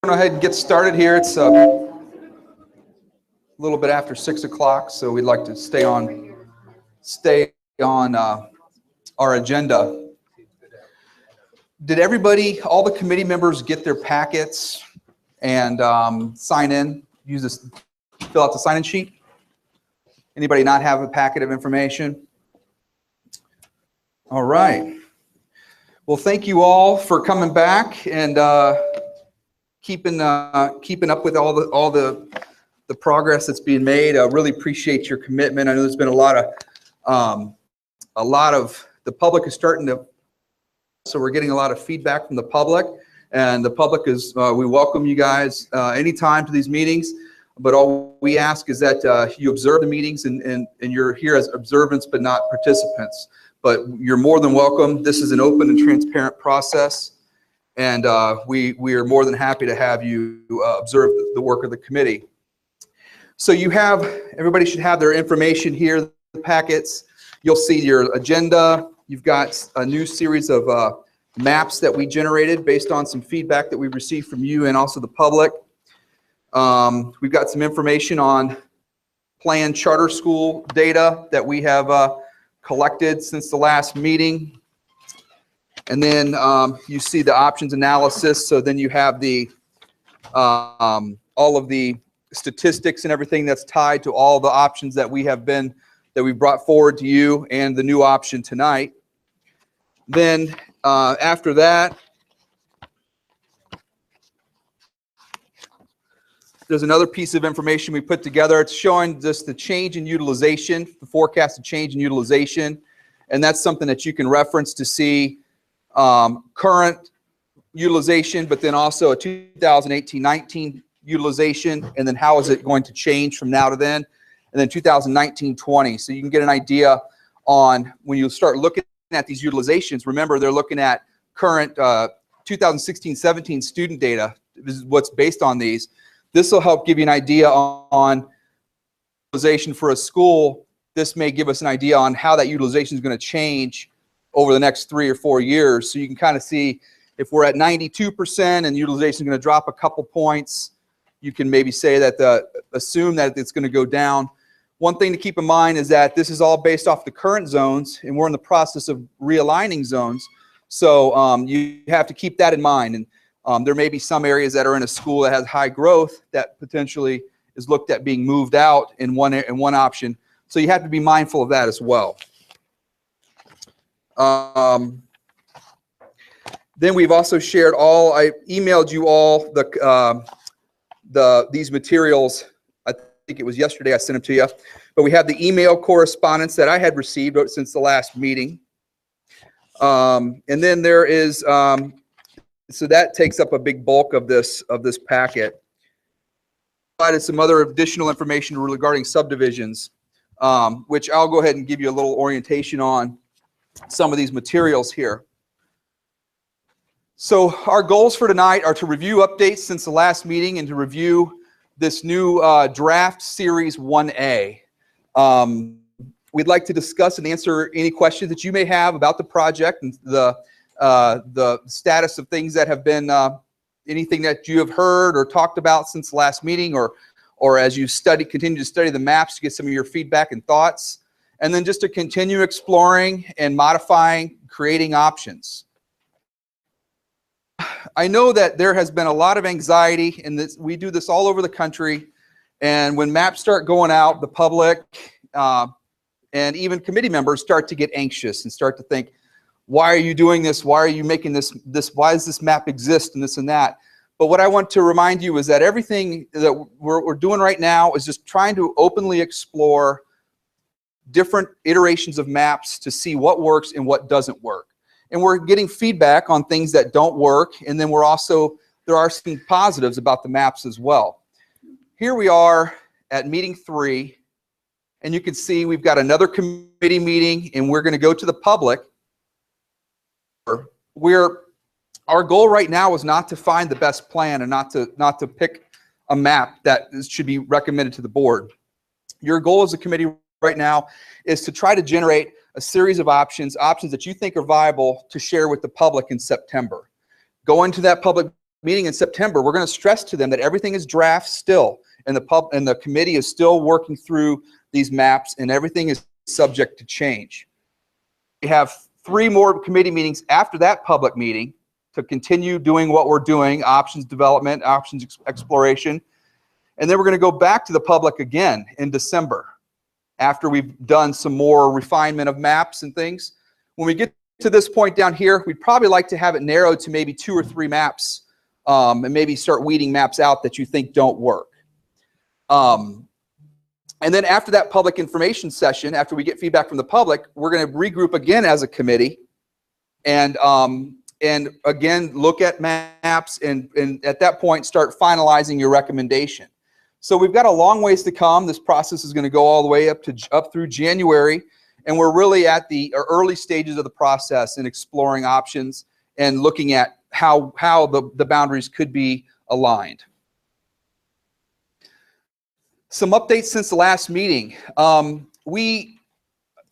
Go ahead and get started here. It's a little bit after 6 o'clock, so we'd like to stay on our agenda. Did everybody, all the committee members, get their packets and sign in? Fill out the sign-in sheet? Anybody not have a packet of information? All right. Well, thank you all for coming back and keeping up with all the progress that's being made. I really appreciate your commitment. I know there's been a lot of the public is starting to, so we're getting a lot of feedback from the public, and the public is we welcome you guys anytime to these meetings. But all we ask is that you observe the meetings and you're here as observants but not participants. But you're more than welcome. This is an open and transparent process. And we are more than happy to have you observe the work of the committee. So everybody should have their information here, the packets. You'll see your agenda. You've got a new series of maps that we generated based on some feedback that we received from you and also the public. We've got some information on planned charter school data that we have collected since the last meeting. And then you see the options analysis. So then you have the all of the statistics and everything that's tied to all the options that we brought forward to you and the new option tonight. Then after that, there's another piece of information we put together. It's showing just the change in utilization, the forecasted change in utilization. And that's something that you can reference to see current utilization, but then also a 2018-19 utilization, and then how is it going to change from now to then, and then 2019-20. So you can get an idea on when you start looking at these utilizations. Remember, they're looking at current 2016-17 student data. This is what's based on these. This will help give you an idea on utilization for a school. This may give us an idea on how that utilization is going to change over the next 3 or 4 years. So you can kind of see if we're at 92% and utilization is going to drop a couple points, you can maybe say that assume that it's going to go down. One thing to keep in mind is that this is all based off the current zones, and we're in the process of realigning zones. So you have to keep that in mind. And there may be some areas that are in a school that has high growth that potentially is looked at being moved out in one option. So you have to be mindful of that as well. Then we've also shared I emailed you all these materials. I think it was yesterday I sent them to you, but we have the email correspondence that I had received since the last meeting. And then there is, so that takes up a big bulk of this packet. Provided some other additional information regarding subdivisions, which I'll go ahead and give you a little orientation on some of these materials here. So our goals for tonight are to review updates since the last meeting and to review this new draft series 1A. We'd like to discuss and answer any questions that you may have about the project and the status of things that have been anything that you have heard or talked about since the last meeting, or as you continue to study the maps to get some of your feedback and thoughts. And then just to continue exploring and modifying, creating options. I know that there has been a lot of anxiety, and we do this all over the country. And when maps start going out, the public and even committee members start to get anxious and start to think, why are you doing this? Why are you making this? Why does this map exist and this and that? But what I want to remind you is that everything that we're doing right now is just trying to openly explore different iterations of maps to see what works and what doesn't work. And we're getting feedback on things that don't work, and then there are some positives about the maps as well. Here we are at meeting 3, and you can see we've got another committee meeting, and we're going to go to the public. Our goal right now is not to find the best plan and not to pick a map that should be recommended to the board. Your goal as a committee right now is to try to generate a series of options that you think are viable to share with the public in September. Go into that public meeting in September, we're going to stress to them that everything is draft still, and the committee is still working through these maps, and everything is subject to change. We have 3 more committee meetings after that public meeting to continue doing what we're doing, options development, options exploration. And then we're going to go back to the public again in December after we've done some more refinement of maps and things. When we get to this point down here, we'd probably like to have it narrowed to maybe 2 or 3 maps, and maybe start weeding maps out that you think don't work. And then after that public information session, after we get feedback from the public, we're going to regroup again as a committee and again look at maps and at that point start finalizing your recommendation. So we've got a long ways to come. This process is going to go all the way up through January, and we're really at the early stages of the process in exploring options and looking at how the boundaries could be aligned. Some updates since the last meeting.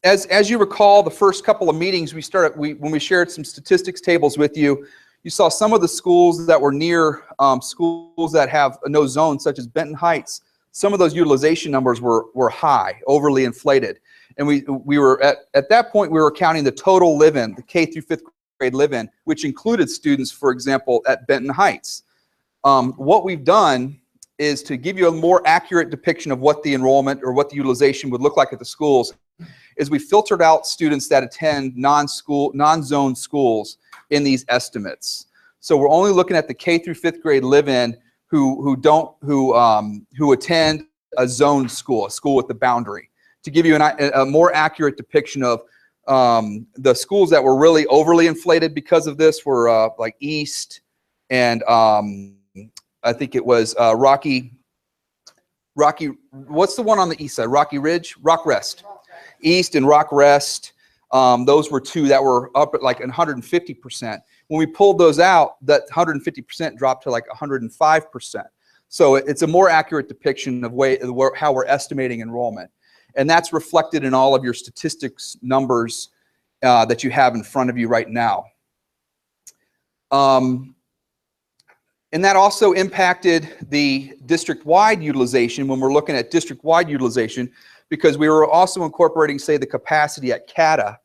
As you recall, the first couple of meetings when we shared some statistics tables with you, you saw some of the schools that were near schools that have no zones, such as Benton Heights. Some of those utilization numbers were high, overly inflated. And we were at that point, we were counting the total live-in, the K through 5th grade live-in, which included students, for example, at Benton Heights. What we've done is to give you a more accurate depiction of what the enrollment or what the utilization would look like at the schools, is we filtered out students that attend non-zone schools in these estimates. So we're only looking at the K through 5th grade live-in who attend a zone school, a school with the boundary, to give you a more accurate depiction of the schools that were really overly inflated because of this were like East and I think it was Rocky, what's the one on the east side? Rocky Ridge? Rock Rest. East and Rock Rest. Those were 2 that were up at like 150%. When we pulled those out, that 150% dropped to like 105%. So it's a more accurate depiction of how we're estimating enrollment. And that's reflected in all of your statistics numbers that you have in front of you right now. And that also impacted the district-wide utilization when we're looking at district-wide utilization, because we were also incorporating, say, the capacity at CATA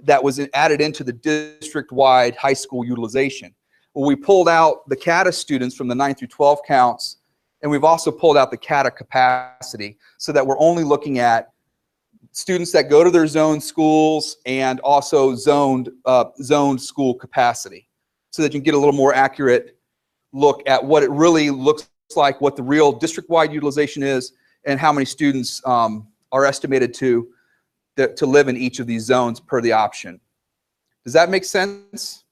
that was added into the district-wide high school utilization. Well, we pulled out the CATA students from the 9 through 12 counts, and we've also pulled out the CATA capacity so that we're only looking at students that go to their zone schools and also zoned school capacity, so that you can get a little more accurate look at what it really looks like, what the real district-wide utilization is, and how many students are estimated to live in each of these zones per the option. Does that make sense?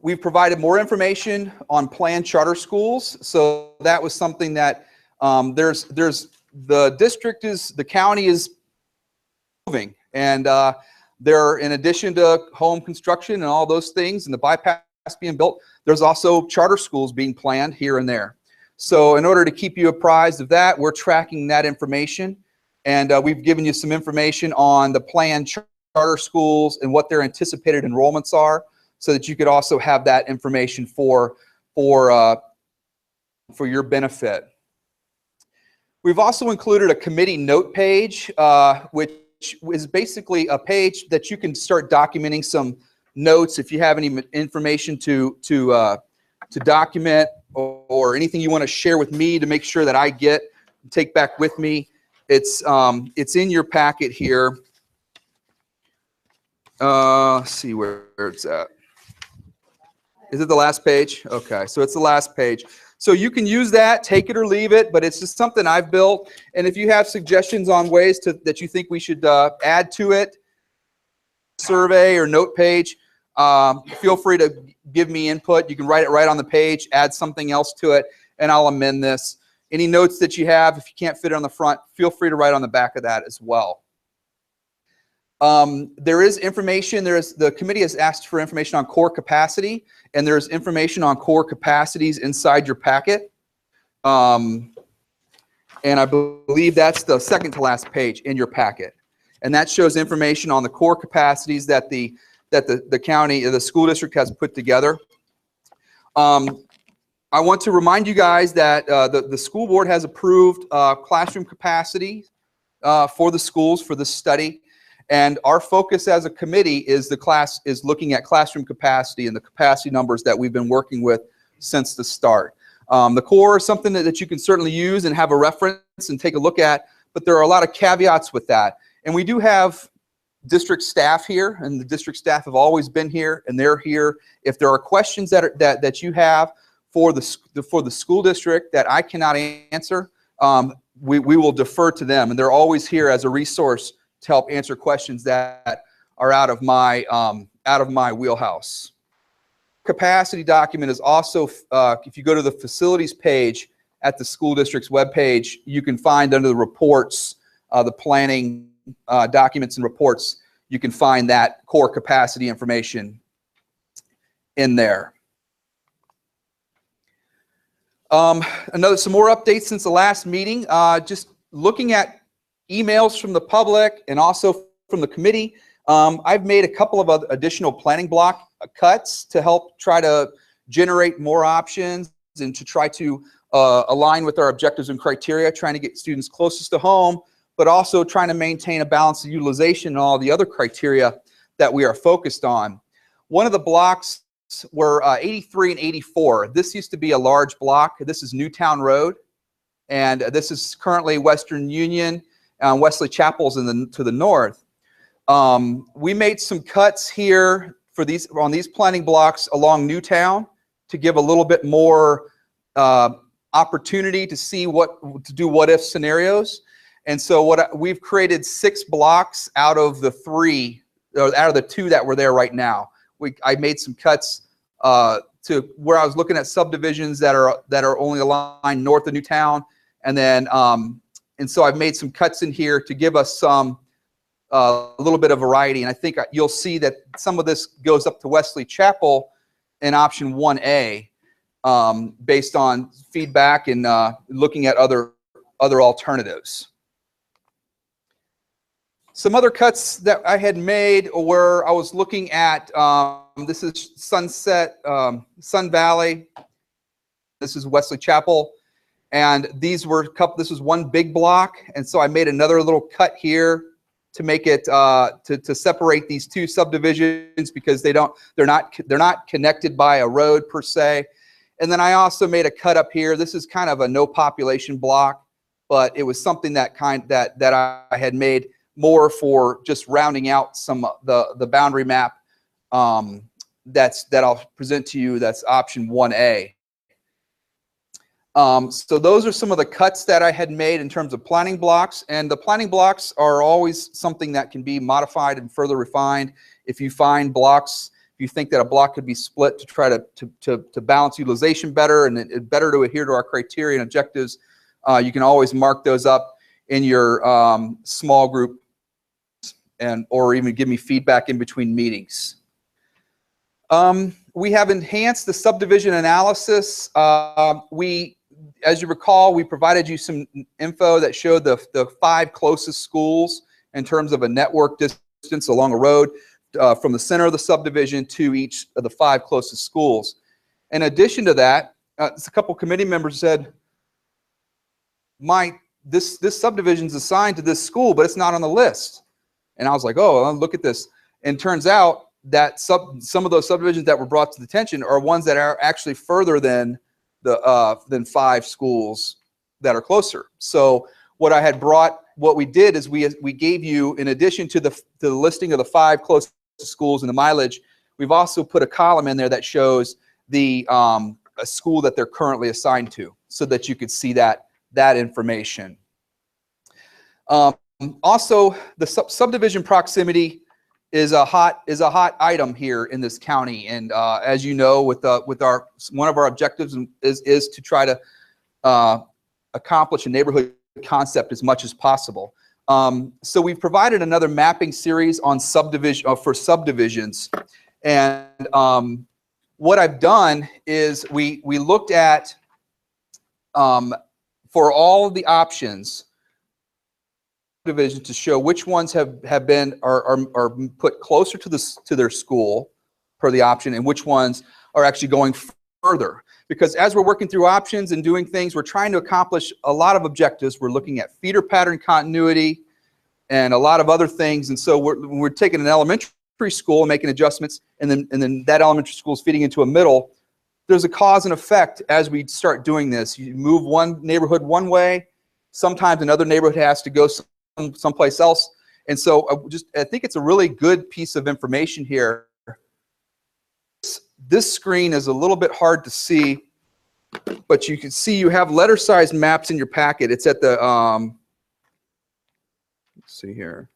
We've provided more information on planned charter schools. So that was something that the county is moving, and there, in addition to home construction and all those things and the bypass being built, there's also charter schools being planned here and there. So in order to keep you apprised of that, we're tracking that information, and we've given you some information on the planned charter schools and what their anticipated enrollments are, so that you could also have that information for your benefit. We've also included a committee note page, which is basically a page that you can start documenting some notes if you have any information to document, or anything you want to share with me to make sure that I take back with me. It's in your packet here. Let's see where it's at. Is it the last page? Okay, so it's the last page. So you can use that, take it or leave it, but it's just something I've built. And if you have suggestions on ways that you think we should add to it, survey or note page, feel free to give me input. You can write it right on the page, add something else to it, and I'll amend this. Any notes that you have, if you can't fit it on the front, feel free to write on the back of that as well. There is information. The committee has asked for information on core capacity, and there's information on core capacities inside your packet. And I believe that's the second to last page in your packet. And that shows information on the core capacities that the that the county, the school district has put together. I want to remind you guys that the school board has approved classroom capacity for the schools for this study. And our focus as a committee is looking at classroom capacity and the capacity numbers that we've been working with since the start. The core is something that you can certainly use and have a reference and take a look at, but there are a lot of caveats with that. And we do have district staff here, and the district staff have always been here, and they're here. If there are questions that you have for the school district that I cannot answer, we will defer to them, and they're always here as a resource to help answer questions that are out of my wheelhouse. Capacity document is also, if you go to the facilities page at the school district's webpage, you can find under the reports, the planning documents and reports, you can find that core capacity information in there. Some more updates since the last meeting. Just looking at emails from the public and also from the committee. I've made a couple of additional planning block cuts to help try to generate more options and to try to align with our objectives and criteria, trying to get students closest to home, but also trying to maintain a balance of utilization and all the other criteria that we are focused on. One of the blocks were 83 and 84. This used to be a large block. This is Newtown Road, and this is currently Western Union. Wesley Chapel's to the north. We made some cuts here on these planning blocks along Newtown to give a little bit more opportunity to do what if scenarios. And so we've created 6 blocks out of the 2 that were there right now. I made some cuts to where I was looking at subdivisions that are only aligned north of Newtown, and then and so I've made some cuts in here to give us a little bit of variety. And I think you'll see that some of this goes up to Wesley Chapel in option 1A, based on feedback and looking at other alternatives. Some other cuts that I had made were I was looking at, this is Sun Valley, this is Wesley Chapel, and this was one big block, and so I made another little cut here to make it to separate these 2 subdivisions because they're not connected by a road per se. And then I also made a cut up here. This is kind of a no population block, but it was something that I had made more for just rounding out some the boundary map that I'll present to you. That's option 1A. So those are some of the cuts that I had made in terms of planning blocks, and the planning blocks are always something that can be modified and further refined. If you find blocks, if you think that a block could be split to try to balance utilization better and better to adhere to our criteria and objectives, you can always mark those up in your small group or even give me feedback in between meetings. We have enhanced the subdivision analysis. As you recall, we provided you some info that showed the 5 closest schools in terms of a network distance along a road from the center of the subdivision to each of the 5 closest schools. In addition to that, a couple committee members said, this subdivision is assigned to this school, but it's not on the list. And I was like, oh, look at this. And turns out that some of those subdivisions that were brought to the attention are ones that are actually further than 5 schools that are closer. So what we did is we gave you, in addition to the listing of the 5 closest schools and the mileage, we've also put a column in there that shows a school that they're currently assigned to, so that you could see that information. Also, the subdivision proximity is a hot item here in this county, and as you know, one of our objectives is to try to accomplish a neighborhood concept as much as possible. So we've provided another mapping series on for subdivisions, and what I've done is we looked at for all of the options, subdivisions to show which ones are put closer to their school per the option, and which ones are actually going further. Because as we're working through options and doing things, we're trying to accomplish a lot of objectives. We're looking at feeder pattern continuity and a lot of other things. And so we're taking an elementary school and making adjustments, and then that elementary school is feeding into a middle. There's a cause and effect as we start doing this. You move one neighborhood one way, sometimes another neighborhood has to go someplace else. And so I think it's a really good piece of information here. This screen is a little bit hard to see, but you can see you have letter size maps in your packet. It's at the, let's see here.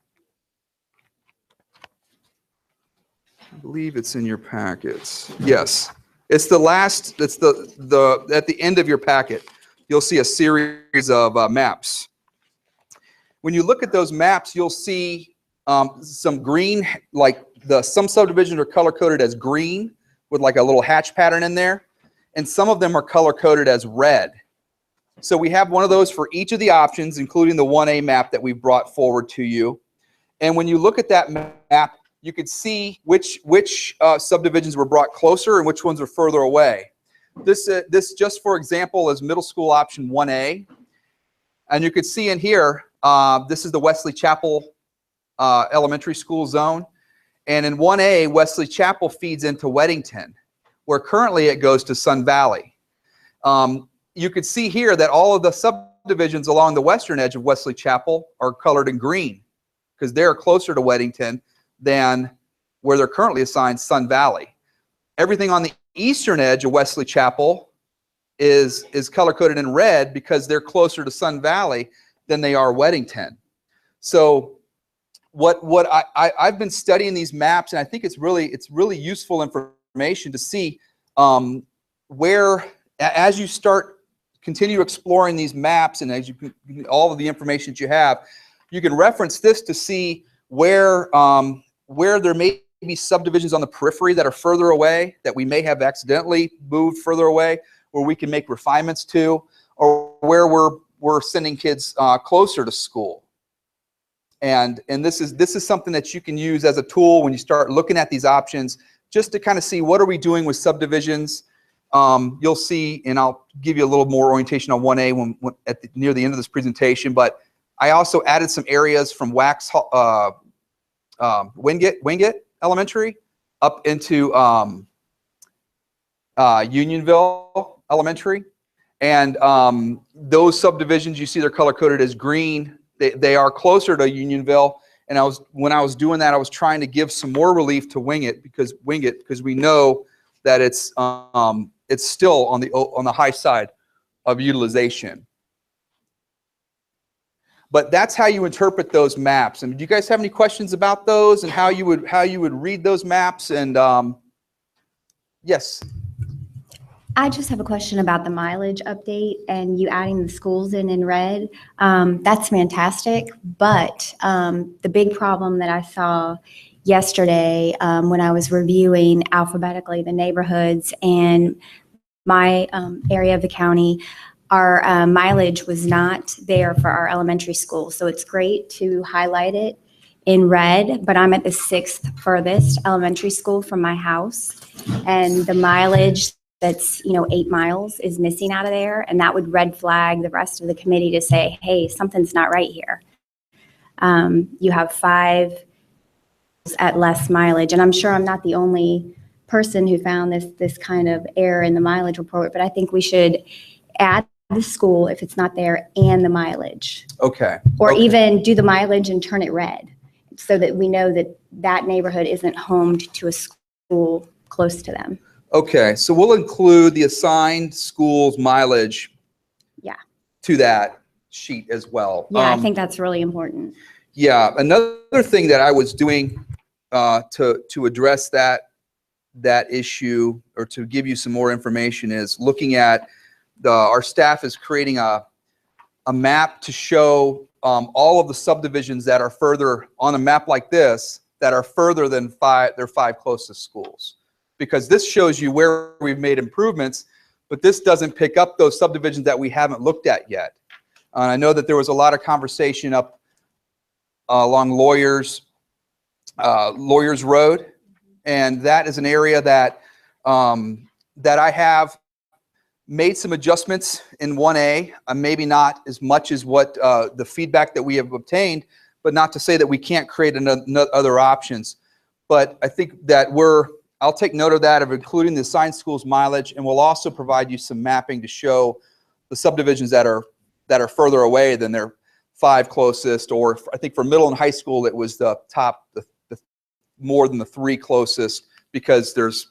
I believe it's in your packets. Yes, it's the last, it's at the end of your packet. You'll see a series of maps. When you look at those maps, you'll see some green, like some subdivisions are color-coded as green with like a little hatch pattern in there, and some of them are color-coded as red. So we have one of those for each of the options, including the 1A map that we've brought forward to you. And when you look at that map, you can see which subdivisions were brought closer and which ones are further away. This just for example is middle school option 1A. And you can see in here, this is the Wesley Chapel elementary school zone. And in 1A, Wesley Chapel feeds into Weddington, where currently it goes to Sun Valley. You could see here that all of the subdivisions along the western edge of Wesley Chapel are colored in green because they're closer to Weddington than where they're currently assigned Sun Valley. Everything on the eastern edge of Wesley Chapel is color-coded in red because they're closer to Sun Valley than they are Weddington. So I've been studying these maps, and I think it's really useful information to see where, as you continue exploring these maps, and as all of the information that you have, you can reference this to see where there may be subdivisions on the periphery that are further away, that we may have accidentally moved further away, where we can make refinements to, or where we're sending kids closer to school. And this is something that you can use as a tool when you start looking at these options, just to kind of see what are we doing with subdivisions. You'll see, and I'll give you a little more orientation on 1A near the end of this presentation, but I also added some areas from Wingate Elementary up into Unionville Elementary. And those subdivisions, you see they're color-coded as green. They are closer to Unionville. And when I was doing that, I was trying to give some more relief to Wingate because we know that it's still on the high side of utilization. But that's how you interpret those maps. And do you guys have any questions about those and how you would read those maps? And yes. I just have a question about the mileage update and you adding the schools in red. That's fantastic, but the big problem that I saw yesterday when I was reviewing alphabetically the neighborhoods and my area of the county, our mileage was not there for our elementary school. So it's great to highlight it in red, but I'm at the 6th furthest elementary school from my house, and the mileage that's 8 miles is missing out of there, and that would red flag the rest of the committee to say, hey, something's not right here. You have 5 at less mileage, and I'm sure I'm not the only person who found this kind of error in the mileage report, but I think we should add the school if it's not there and the mileage. Okay. Or even do the mileage and turn it red so that we know that that neighborhood isn't homed to a school close to them. Okay, so we'll include the assigned schools mileage to that sheet as well. Yeah, I think that's really important. Yeah, another thing that I was doing to address that issue, or to give you some more information, is looking at our staff is creating a map to show all of the subdivisions that are further on a map like this, that are further than their 5 closest schools. Because this shows you where we've made improvements, but this doesn't pick up those subdivisions that we haven't looked at yet. I know that there was a lot of conversation up along Lawyers Road, and that is an area that that I have made some adjustments in 1A, maybe not as much as what the feedback that we have obtained, but not to say that we can't create other options. But I think that I'll take note of that, of including the assigned schools mileage, and we'll also provide you some mapping to show the subdivisions that are further away than their 5 closest, or I think for middle and high school it was the top, the more than the 3 closest, because there's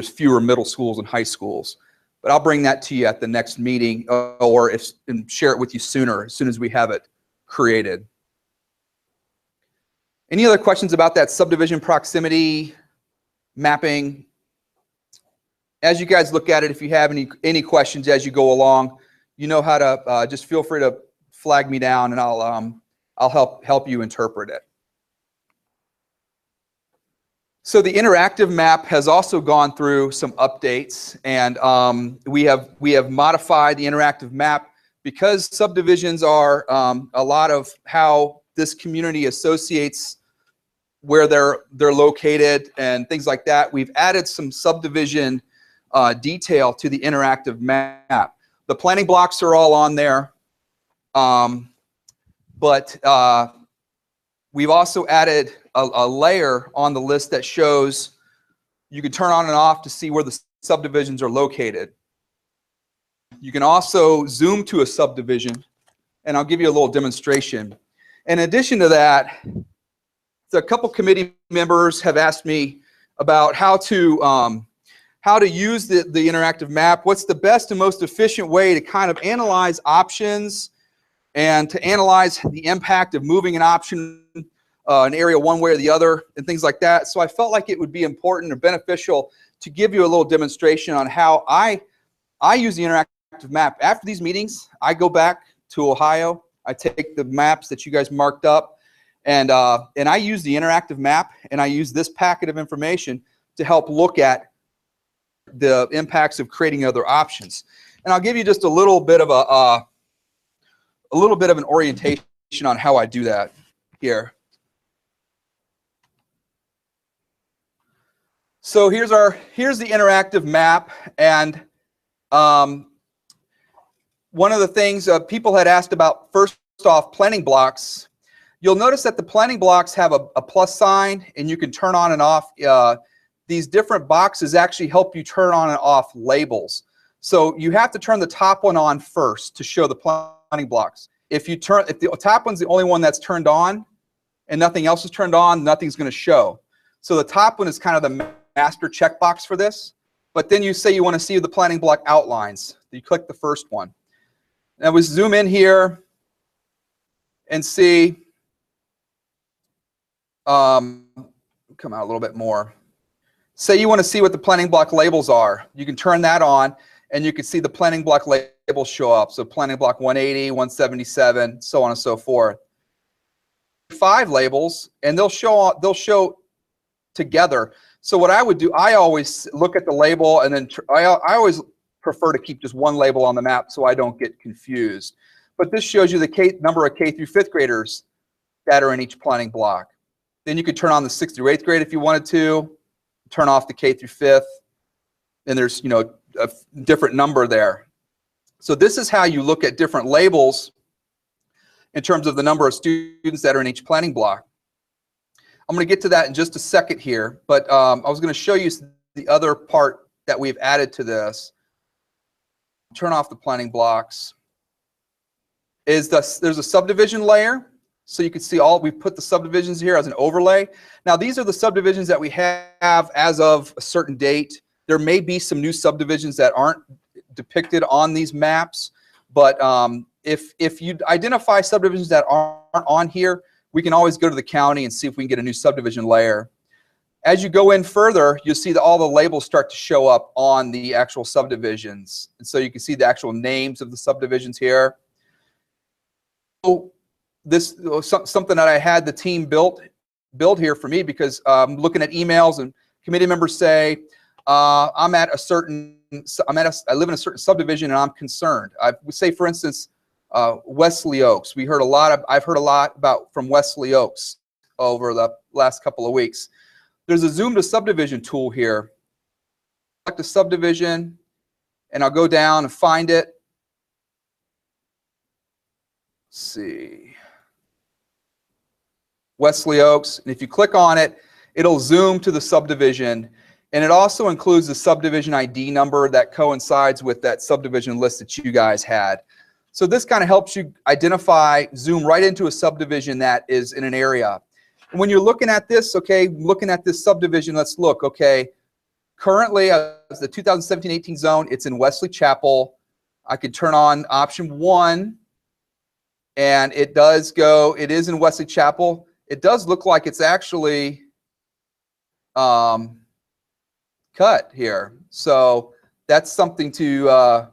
fewer middle schools and high schools. But I'll bring that to you at the next meeting, and share it with you sooner, as soon as we have it created. Any other questions about that subdivision proximity mapping? As you guys look at it, if you have any questions as you go along, you know how to just feel free to flag me down, and I'll help you interpret it. So the interactive map has also gone through some updates, and we have modified the interactive map because subdivisions are a lot of how this community associates where they're located and things like that. We've added some subdivision detail to the interactive map. The planning blocks are all on there, but we've also added a layer on the list that shows you can turn on and off to see where the subdivisions are located. You can also zoom to a subdivision, and I'll give you a little demonstration. In addition to that, a couple committee members have asked me about how to use the interactive map. What's the best and most efficient way to kind of analyze options and to analyze the impact of moving an option, an area one way or the other, and things like that. So I felt like it would be important or beneficial to give you a little demonstration on how I use the interactive map. After these meetings, I go back to Ohio. I take the maps that you guys marked up, and I use the interactive map, and I use this packet of information to help look at the impacts of creating other options. And I'll give you just a little bit of an orientation on how I do that here. So here's the interactive map, and one of the things people had asked about, first off, planning blocks. You'll notice that the planning blocks have a plus sign, and you can turn on and off. These different boxes actually help you turn on and off labels. So you have to turn the top one on first to show the planning blocks. If the top one's the only one that's turned on and nothing else is turned on, nothing's going to show. So the top one is kind of the master checkbox for this. But then you say you want to see the planning block outlines. You click the first one. Now we zoom in here and see. Come out a little bit more. Say you want to see what the planning block labels are. You can turn that on, and you can see the planning block labels show up. So planning block 180, 177, so on and so forth. 5 labels, and they'll show together. So what I would do, I always look at the label, and then I always prefer to keep just one label on the map so I don't get confused. But this shows you the number of K through 5th graders that are in each planning block. Then you could turn on the 6th through 8th grade if you wanted to, turn off the K through 5th, and there's a different number there. So this is how you look at different labels in terms of the number of students that are in each planning block. I'm going to get to that in just a second here, but I was going to show you the other part that we've added to this. Turn off the planning blocks. There's a subdivision layer. So you can see we've put the subdivisions here as an overlay. Now these are the subdivisions that we have as of a certain date. There may be some new subdivisions that aren't depicted on these maps, but if you identify subdivisions that aren't on here, we can always go to the county and see if we can get a new subdivision layer. As you go in further, you'll see that all the labels start to show up on the actual subdivisions. And so you can see the actual names of the subdivisions here. So this something that I had the team build here for me, because I'm looking at emails and committee members say, I live in a certain subdivision and I'm concerned. I would say, for instance, Wesley Oaks. I've heard a lot about from Wesley Oaks over the last couple of weeks. There's a zoom to subdivision tool here. Select a subdivision, and I'll go down and find it. Let's see. Wesley Oaks, and if you click on it, it'll zoom to the subdivision, and it also includes the subdivision ID number that coincides with that subdivision list that you guys had. So this kind of helps you identify, zoom right into a subdivision that is in an area. And when you're looking at this, okay, looking at this subdivision, let's look, okay, currently as the 2017-18 zone, it's in Wesley Chapel. I could turn on option 1, and it is in Wesley Chapel. It does look like it's actually cut here. So that's something to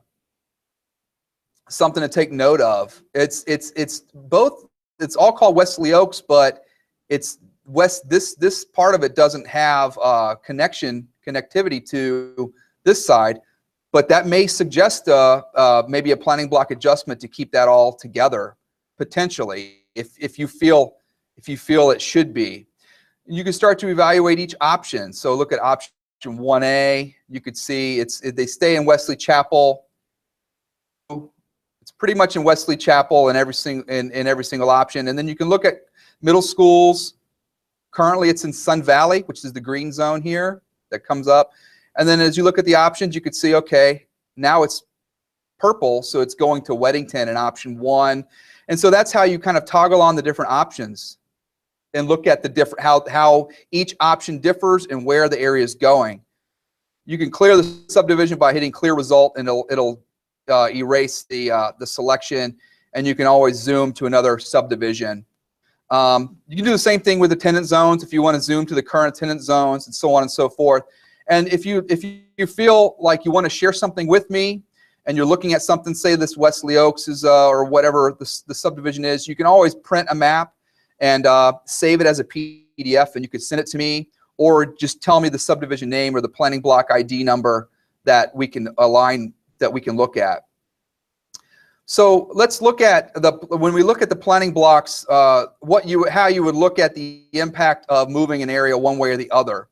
take note of. It's all called Wesley Oaks, but it's this part of it doesn't have connectivity to this side, but that may suggest maybe a planning block adjustment to keep that all together potentially if you feel it should be. You can start to evaluate each option. So look at option 1A. You could see they stay in Wesley Chapel. It's pretty much in Wesley Chapel in every single option. And then you can look at middle schools. Currently it's in Sun Valley, which is the green zone here that comes up. And then as you look at the options, you could see, okay, now it's purple, so it's going to Weddington in option 1. And so that's how you kind of toggle on the different options and look at the different how each option differs and where the area is going. You can clear the subdivision by hitting clear result, and it'll erase the selection, and you can always zoom to another subdivision. You can do the same thing with the tenant zones if you want to zoom to the current tenant zones and so on and so forth. And if you feel like you want to share something with me and you're looking at something, say this Wesley Oaks is or whatever the subdivision is, you can always print a map and save it as a PDF, and you could send it to me, or just tell me the subdivision name or the planning block ID number that we can align, that we can look at. So let's look at when we look at the planning blocks, how you would look at the impact of moving an area one way or the other.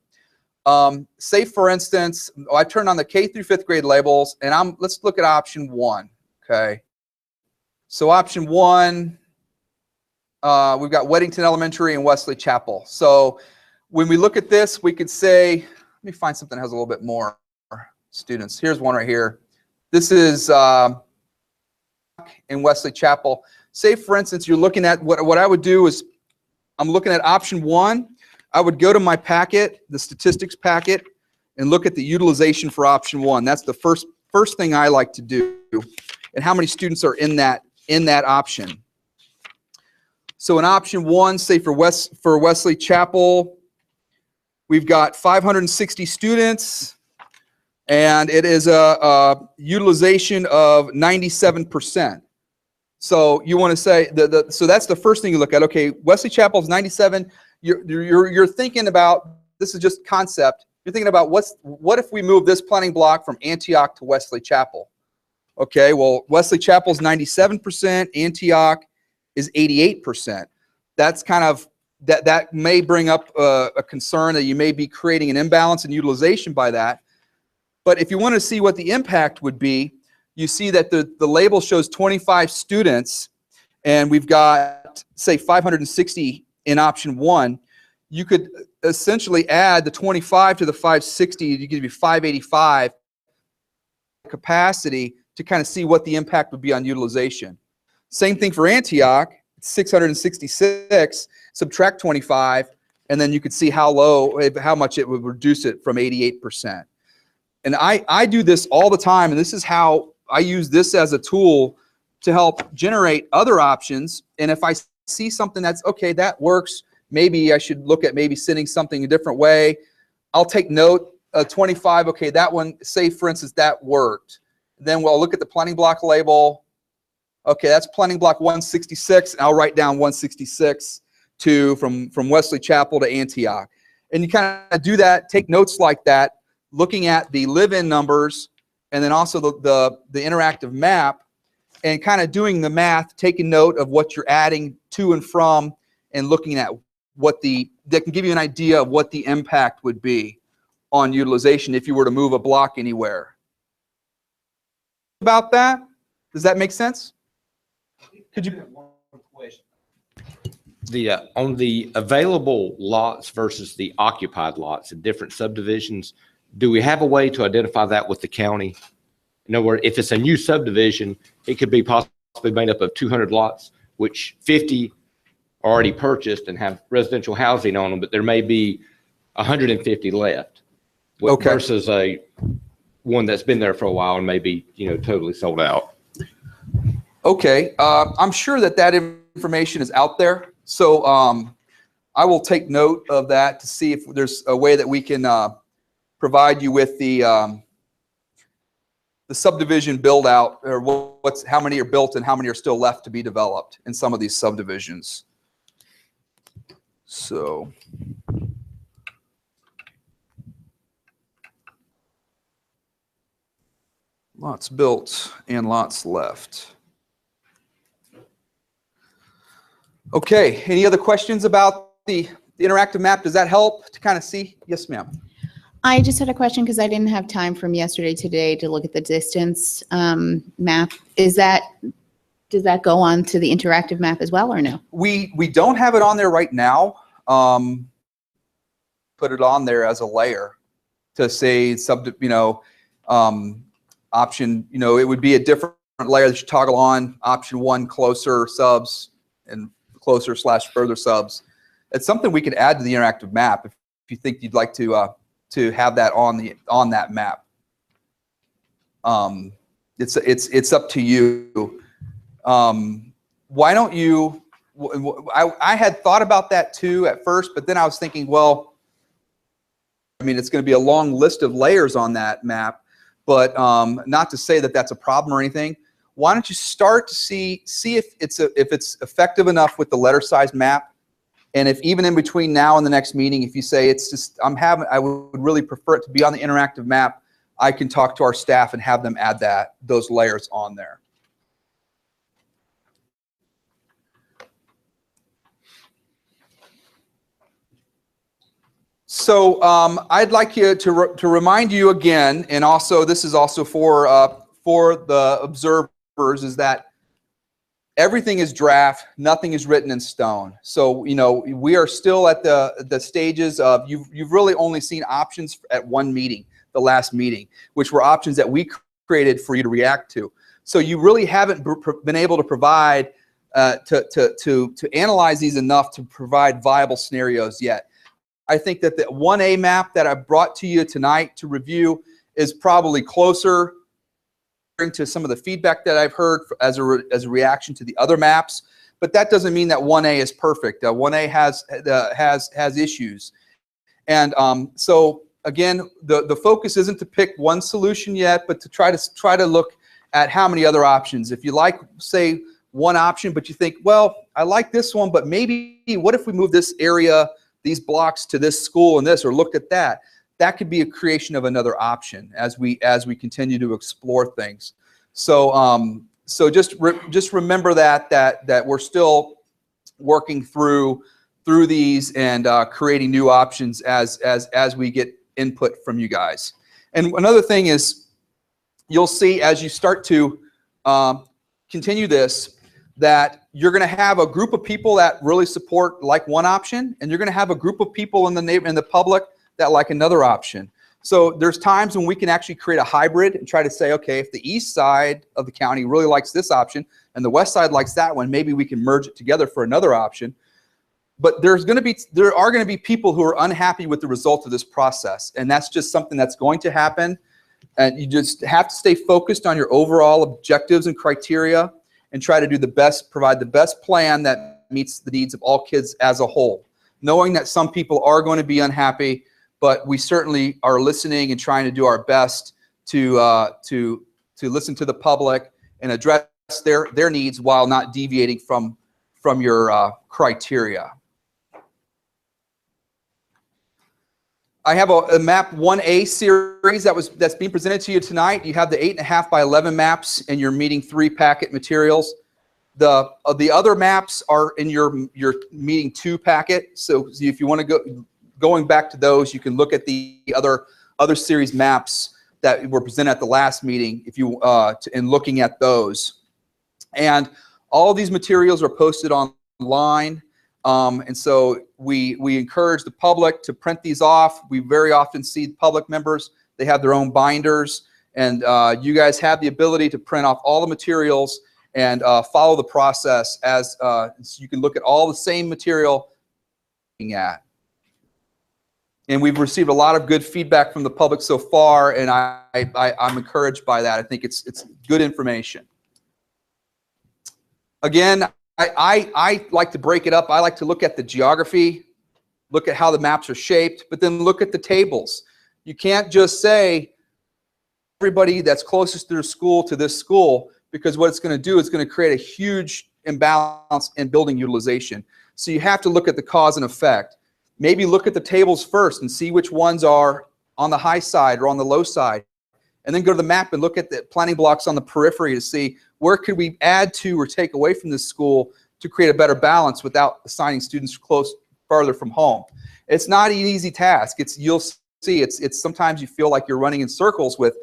Say for instance, I turned on the K through 5th grade labels, and let's look at option 1. Okay. So option 1, we've got Weddington Elementary and Wesley Chapel. So when we look at this, we could say, let me find something that has a little bit more students. Here's one right here. This is in Wesley Chapel. Say for instance, you're looking at what I would do is I'm looking at option 1. I would go to my packet, the statistics packet, and look at the utilization for option 1. That's the first thing I like to do, and how many students are in that option. So in option 1, say for Wesley Chapel, we've got 560 students, and it is a utilization of 97%. So you want to say so that's the first thing you look at. Okay, Wesley Chapel is 97. You're thinking about, this is just concept. You're thinking about what if we move this planning block from Antioch to Wesley Chapel? Okay, well Wesley Chapel is 97%. Antioch is 88%. That's kind of that may bring up a concern that you may be creating an imbalance in utilization by that. But if you want to see what the impact would be, you see that the label shows 25 students, and we've got, say, 560 in option 1. You could essentially add the 25 to the 560, you give you 585 capacity to kind of see what the impact would be on utilization. Same thing for Antioch, 666, subtract 25, and then you could see how much it would reduce it from 88%. And I do this all the time, and this is how I use this as a tool to help generate other options. And if I see something that's, okay, that works, maybe I should look at maybe sending something a different way, I'll take note, 25, okay, that one, say for instance, that worked. Then we'll look at the planning block label. Okay, that's planning block 166, and I'll write down 166 from Wesley Chapel to Antioch. And you kind of do that, take notes like that, looking at the live-in numbers, and then also the interactive map, and kind of doing the math, taking note of what you're adding to and from, and looking at what that can give you an idea of what the impact would be on utilization if you were to move a block anywhere. About that? Does that make sense? Could you? On the available lots versus the occupied lots in different subdivisions, do we have a way to identify that with the county? In other words, if it's a new subdivision, it could be possibly made up of 200 lots, which 50 are already purchased and have residential housing on them, but there may be 150 left. Okay. Versus one that's been there for a while and maybe, totally sold out. Okay, I'm sure that information is out there. So I will take note of that to see if there's a way that we can provide you with the subdivision build out, or how many are built and how many are still left to be developed in some of these subdivisions. So. Lots built and lots left. Okay, any other questions about the interactive map? Does that help to kind of see? Yes, ma'am. I just had a question because I didn't have time from yesterday today to look at the distance map. Does that go on to the interactive map as well, or no? We don't have it on there right now. Put it on there as a layer to say option, it would be a different layer that you toggle on. Option 1, closer subs, and closer / further subs. It's something we could add to the interactive map if you think you'd like to have that on that map. It's up to you. Why don't you? I had thought about that too at first, but then I was thinking, well, it's going to be a long list of layers on that map. But not to say that that's a problem or anything. Why don't you start to see if it's effective enough with the letter size map, and if even in between now and the next meeting, if you say it's just I would really prefer it to be on the interactive map, I can talk to our staff and have them add those layers on there. So I'd like you to remind you again, and also this is also for the observers, is that everything is draft, nothing is written in stone. So we are still at the stages of you've really only seen options at one meeting, the last meeting, which were options that we created for you to react to. So you really haven't been able to provide to analyze these enough to provide viable scenarios yet. I think that the 1A map that I brought to you tonight to review is probably closer to some of the feedback that I've heard as a reaction to the other maps, but that doesn't mean that 1A is perfect. 1A has issues, and so again, the focus isn't to pick one solution yet, but to try to look at how many other options. If you like, say, one option, but you think, well, I like this one, but maybe what if we move this area, these blocks to this school and this, or looked at that. That could be a creation of another option as we continue to explore things. So so just remember that we're still working through these and creating new options as we get input from you guys. And another thing is, you'll see as you start to continue this, that you're going to have a group of people that really support like one option, and you're going to have a group of people in the public that like another option. So there's times when we can actually create a hybrid and try to say, okay, if the east side of the county really likes this option and the west side likes that one, maybe we can merge it together for another option. But there are going to be people who are unhappy with the result of this process, and that's just something that's going to happen. And you just have to stay focused on your overall objectives and criteria, and try to do the best, provide the best plan that meets the needs of all kids as a whole. Knowing that some people are going to be unhappy, but we certainly are listening and trying to do our best to listen to the public and address their needs while not deviating from your criteria. I have a map 1A series that's being presented to you tonight. You have the 8.5 by 11 maps in your meeting 3 packet materials. The other maps are in your meeting 2 packet. So if you want to going back to those, you can look at the other series maps that were presented at the last meeting if you and looking at those. And all of these materials are posted online. And so we encourage the public to print these off. We very often see public members, they have their own binders, and you guys have the ability to print off all the materials and follow the process as so you can look at all the same material at. And we've received a lot of good feedback from the public so far, and I'm encouraged by that. I think it's good information. Again, I like to break it up. I like to look at the geography, look at how the maps are shaped, but then look at the tables. You can't just say everybody that's closest to their school to this school, because what it's going to do is going to create a huge imbalance in building utilization. So you have to look at the cause and effect. Maybe look at the tables first and see which ones are on the high side or on the low side. And then go to the map and look at the planning blocks on the periphery to see where could we add to or take away from this school to create a better balance without assigning students farther from home. It's not an easy task. You'll see it's sometimes you feel like you're running in circles with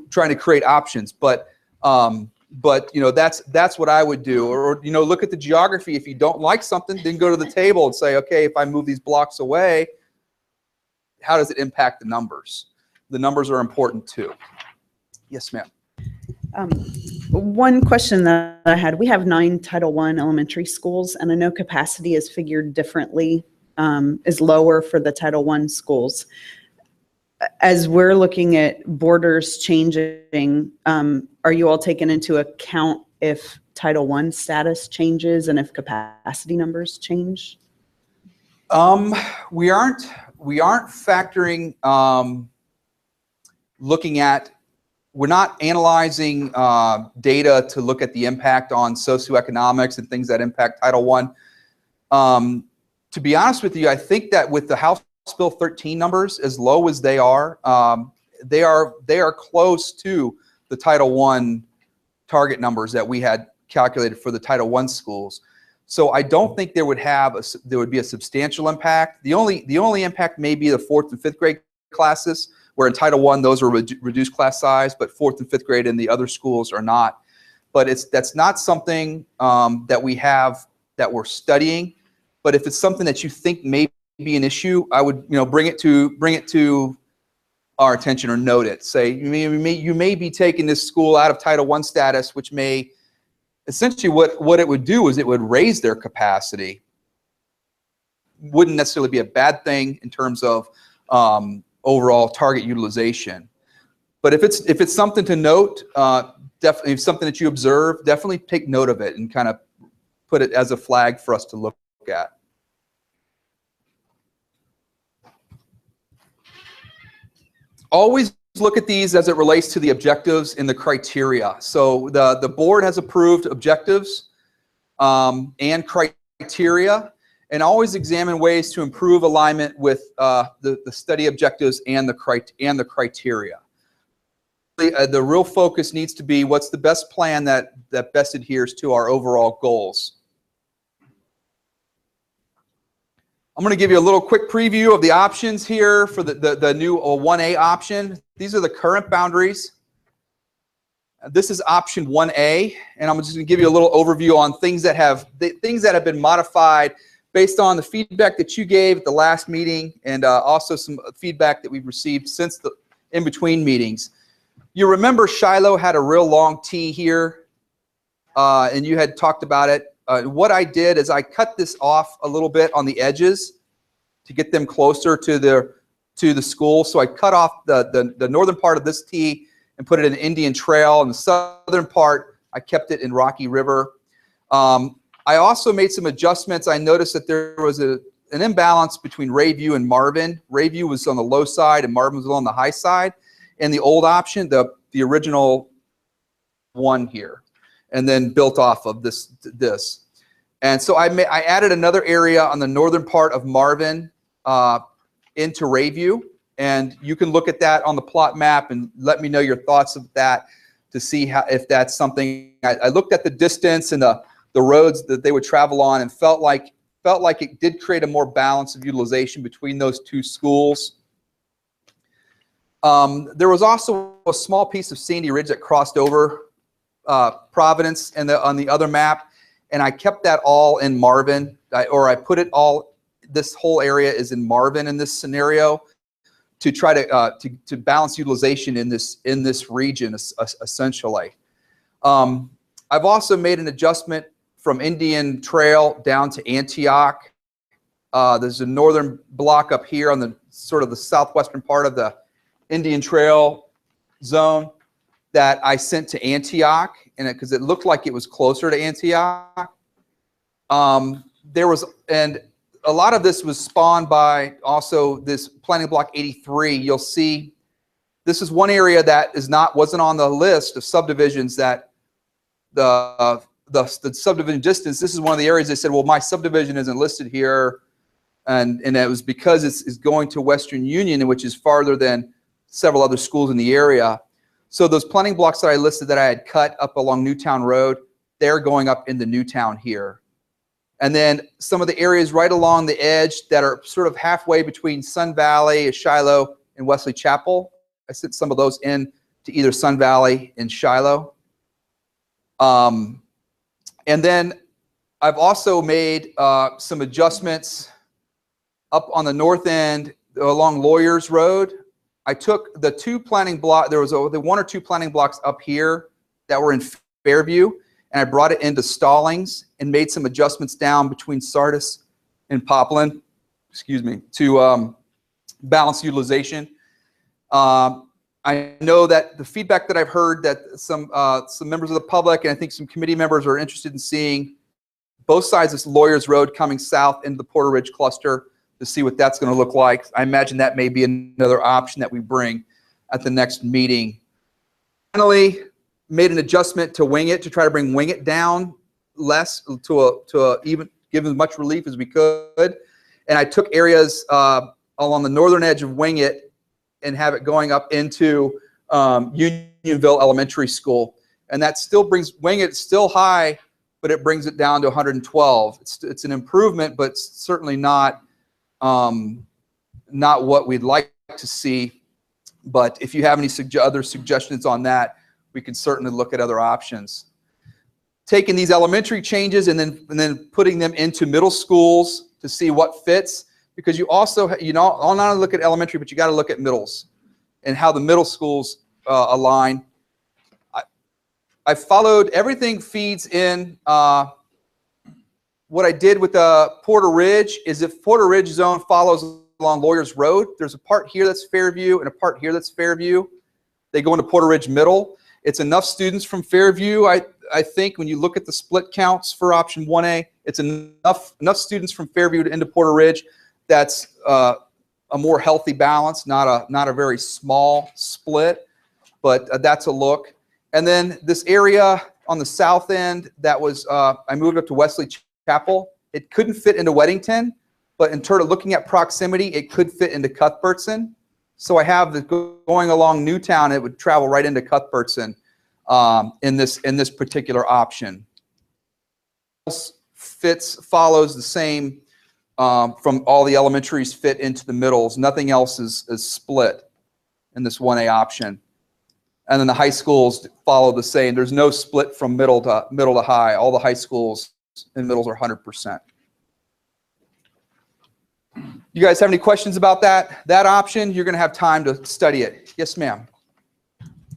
trying to create options, but you know, that's what I would do. Or you know, look at the geography. If you don't like something, then go to the table and say, okay, if I move these blocks away, how does it impact the numbers? The numbers are important too. Yes, ma'am. One question that I had, we have 9 Title I elementary schools, and I know capacity is figured differently, is lower for the Title I schools. As we're looking at borders changing, are you all taking into account if Title I status changes and if capacity numbers change? We aren't factoring, we're not analyzing data to look at the impact on socioeconomics and things that impact Title I. To be honest with you, I think that with the House Bill 13 numbers, as low as they are close to the Title I target numbers that we had calculated for the Title I schools. So I don't think there would be a substantial impact. The only impact may be the 4th and 5th grade classes, where in Title I those are reduced class size, but 4th and 5th grade in the other schools are not. But that's not something that we have that we're studying. But if it's something that you think may be an issue, I would bring it to our attention or note it. Say you may be taking this school out of Title I status, which may essentially what it would do is it would raise their capacity. Wouldn't necessarily be a bad thing in terms of overall target utilization. But if it's something to note, definitely something that you observe, definitely take note of it and kind of put it as a flag for us to look at. Always look at these as it relates to the objectives and the criteria. So the board has approved objectives and criteria, and always examine ways to improve alignment with the study objectives and the criteria. The real focus needs to be what's the best plan that best adheres to our overall goals. I'm going to give you a little quick preview of the options here for the new 1A option. These are the current boundaries. This is option 1A, and I'm just going to give you a little overview on things that have been modified based on the feedback that you gave at the last meeting, and also some feedback that we've received since the in-between meetings. You remember Shiloh had a real long T here, and you had talked about it. What I did is I cut this off a little bit on the edges to get them closer to the school. So I cut off the northern part of this T and put it in Indian Trail, and the southern part I kept it in Rocky River. I also made some adjustments. I noticed that there was an imbalance between Rayview and Marvin. Rayview was on the low side and Marvin was on the high side. And the old option, the original one here, and then built off of this. And so I added another area on the northern part of Marvin into Rayview. And you can look at that on the plot map and let me know your thoughts of that to see how, if that's something. I looked at the distance and the roads that they would travel on and felt like it did create a more balance of utilization between those two schools. There was also a small piece of Sandy Ridge that crossed over Providence and on the other map, and I kept that all in Marvin, I put it all, this whole area is in Marvin in this scenario to try to balance utilization in this region essentially. I've also made an adjustment from Indian Trail down to Antioch. There's a northern block up here on the sort of the southwestern part of the Indian Trail zone that I sent to Antioch, and because it looked like it was closer to Antioch. And a lot of this was spawned by also this planning block 83. You'll see this is one area that wasn't on the list of subdivisions that the subdivision distance. This is one of the areas they said, well, my subdivision isn't listed here, and it was because it's going to Western Union, which is farther than several other schools in the area. So those planning blocks that I listed that I had cut up along Newtown Road, they're going up into Newtown here. And then some of the areas right along the edge that are sort of halfway between Sun Valley, Shiloh, and Wesley Chapel, I sent some of those in to either Sun Valley and Shiloh. And then I've also made some adjustments up on the north end along Lawyers Road. I took the two planning block, there was the one or two planning blocks up here that were in Fairview, and I brought it into Stallings and made some adjustments down between Sardis and Poplar, to balance utilization. I know that the feedback that I've heard that some members of the public and I think some committee members are interested in seeing both sides of this Lawyers Road coming south into the Porter Ridge cluster to see what that's going to look like. I imagine that may be another option that we bring at the next meeting. Finally, made an adjustment to Wing It to try to bring Wing It down less to even give as much relief as we could. And I took areas along the northern edge of Wing It and have it going up into Unionville Elementary School. And that still brings Wing It still high, but it brings it down to 112. It's an improvement, but certainly not what we'd like to see. But if you have any other suggestions on that, we can certainly look at other options. Taking these elementary changes and then putting them into middle schools to see what fits, because you also, not only look at elementary, but you got to look at middles and how the middle schools align. I followed, everything feeds in. What I did with Porter Ridge is if Porter Ridge zone follows along Lawyers Road, there's a part here that's Fairview and a part here that's Fairview. They go into Porter Ridge Middle. It's enough students from Fairview. I think when you look at the split counts for option 1A, it's enough students from Fairview into Porter Ridge. That's a more healthy balance, not a very small split, but that's a look. And then this area on the south end that was, I moved up to Wesley Chapel. It couldn't fit into Weddington, but in terms of looking at proximity, it could fit into Cuthbertson. So I have the going along Newtown, it would travel right into Cuthbertson in this particular option. Follows the same from all the elementaries fit into the middles. Nothing else is split in this 1A option. And then the high schools follow the same. There's no split from middle to high. All the high schools and middles are 100%. You guys have any questions about that option? You're going to have time to study it. Yes, ma'am.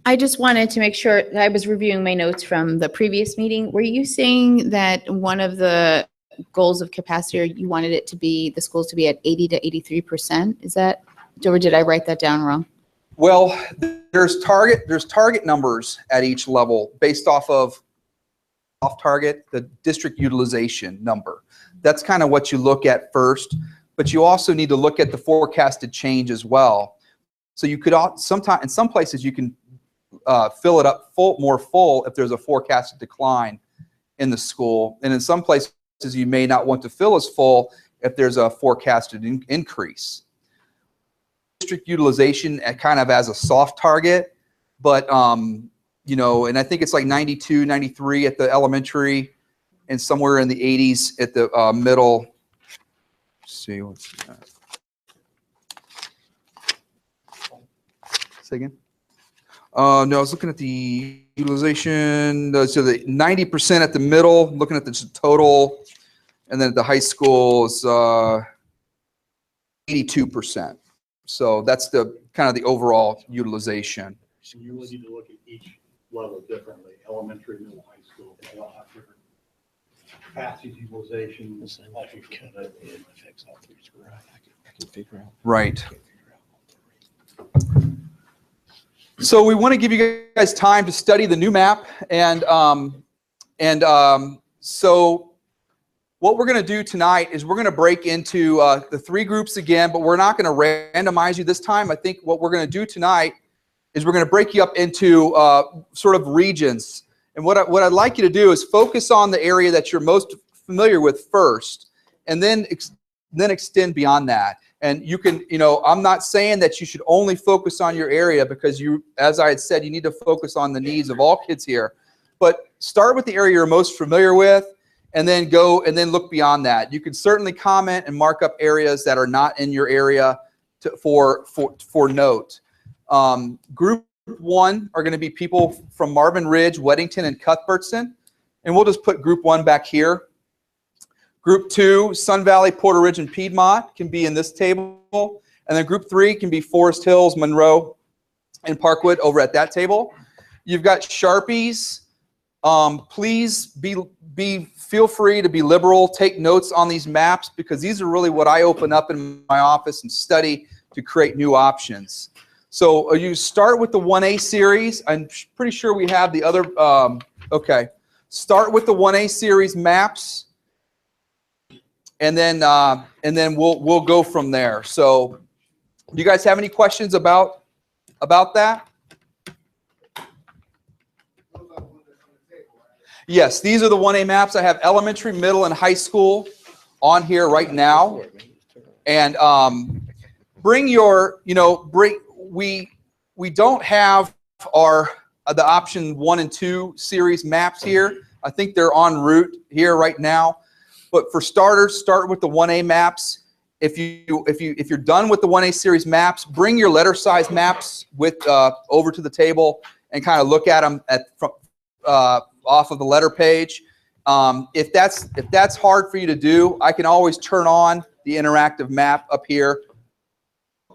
I just wanted to make sure that I was reviewing my notes from the previous meeting. Were you saying that one of the goals of capacity, or you wanted it to be, the schools to be at 80 to 83%? Is that, or did I write that down wrong? Well, there's target numbers at each level based off of target, the district utilization number. That's kind of what you look at first, but you also need to look at the forecasted change as well. So you could sometimes, in some places, you can fill it up more full if there's a forecasted decline in the school, and in some places you may not want to fill as full if there's a forecasted increase. district utilization at kind of as a soft target, but you know, and I think it's like 92, 93 at the elementary and somewhere in the 80s at the middle. Let's see, what's that? Say again? No, I was looking at the utilization. So the 90% at the middle, looking at the total, and then at the high school is 82%. So that's the kind of the overall utilization. So you really need to look at each level differently, elementary, middle, high school. They all have different capacity utilization. Right. So we want to give you guys time to study the new map, and so what we're going to do tonight is we're going to break into the 3 groups again, but we're not going to randomize you this time. I think what we're going to do tonight is we're going to break you up into sort of regions. And what I'd like you to do is focus on the area that you're most familiar with first, and then extend beyond that. And you can, you know, I'm not saying that you should only focus on your area, because you, as I had said, you need to focus on the needs of all kids here. But start with the area you're most familiar with, and then go and then look beyond that. You can certainly comment and mark up areas that are not in your area for note. Group 1 are going to be people from Marvin Ridge, Weddington, and Cuthbertson. And we'll just put Group 1 back here. Group 2, Sun Valley, Porter Ridge, and Piedmont can be in this table. And then Group 3 can be Forest Hills, Monroe, and Parkwood over at that table. You've got Sharpies. Please feel free to be liberal. Take notes on these maps, because these are really what I open up in my office and study to create new options. So you start with the 1A series. I'm pretty sure we have the other. Okay. Start with the 1A series maps, and then we'll go from there. So, do you guys have any questions about that? Yes, these are the 1A maps. I have elementary, middle, and high school on here right now. And bring your, you know, we don't have the option 1 and 2 series maps here. I think they're en route here right now. But for starters, start with the 1A maps. If you're done with the 1A series maps, bring your letter size maps with over to the table and kind of look at them off of the letter page. If that's hard for you to do, I can always turn on the interactive map up here,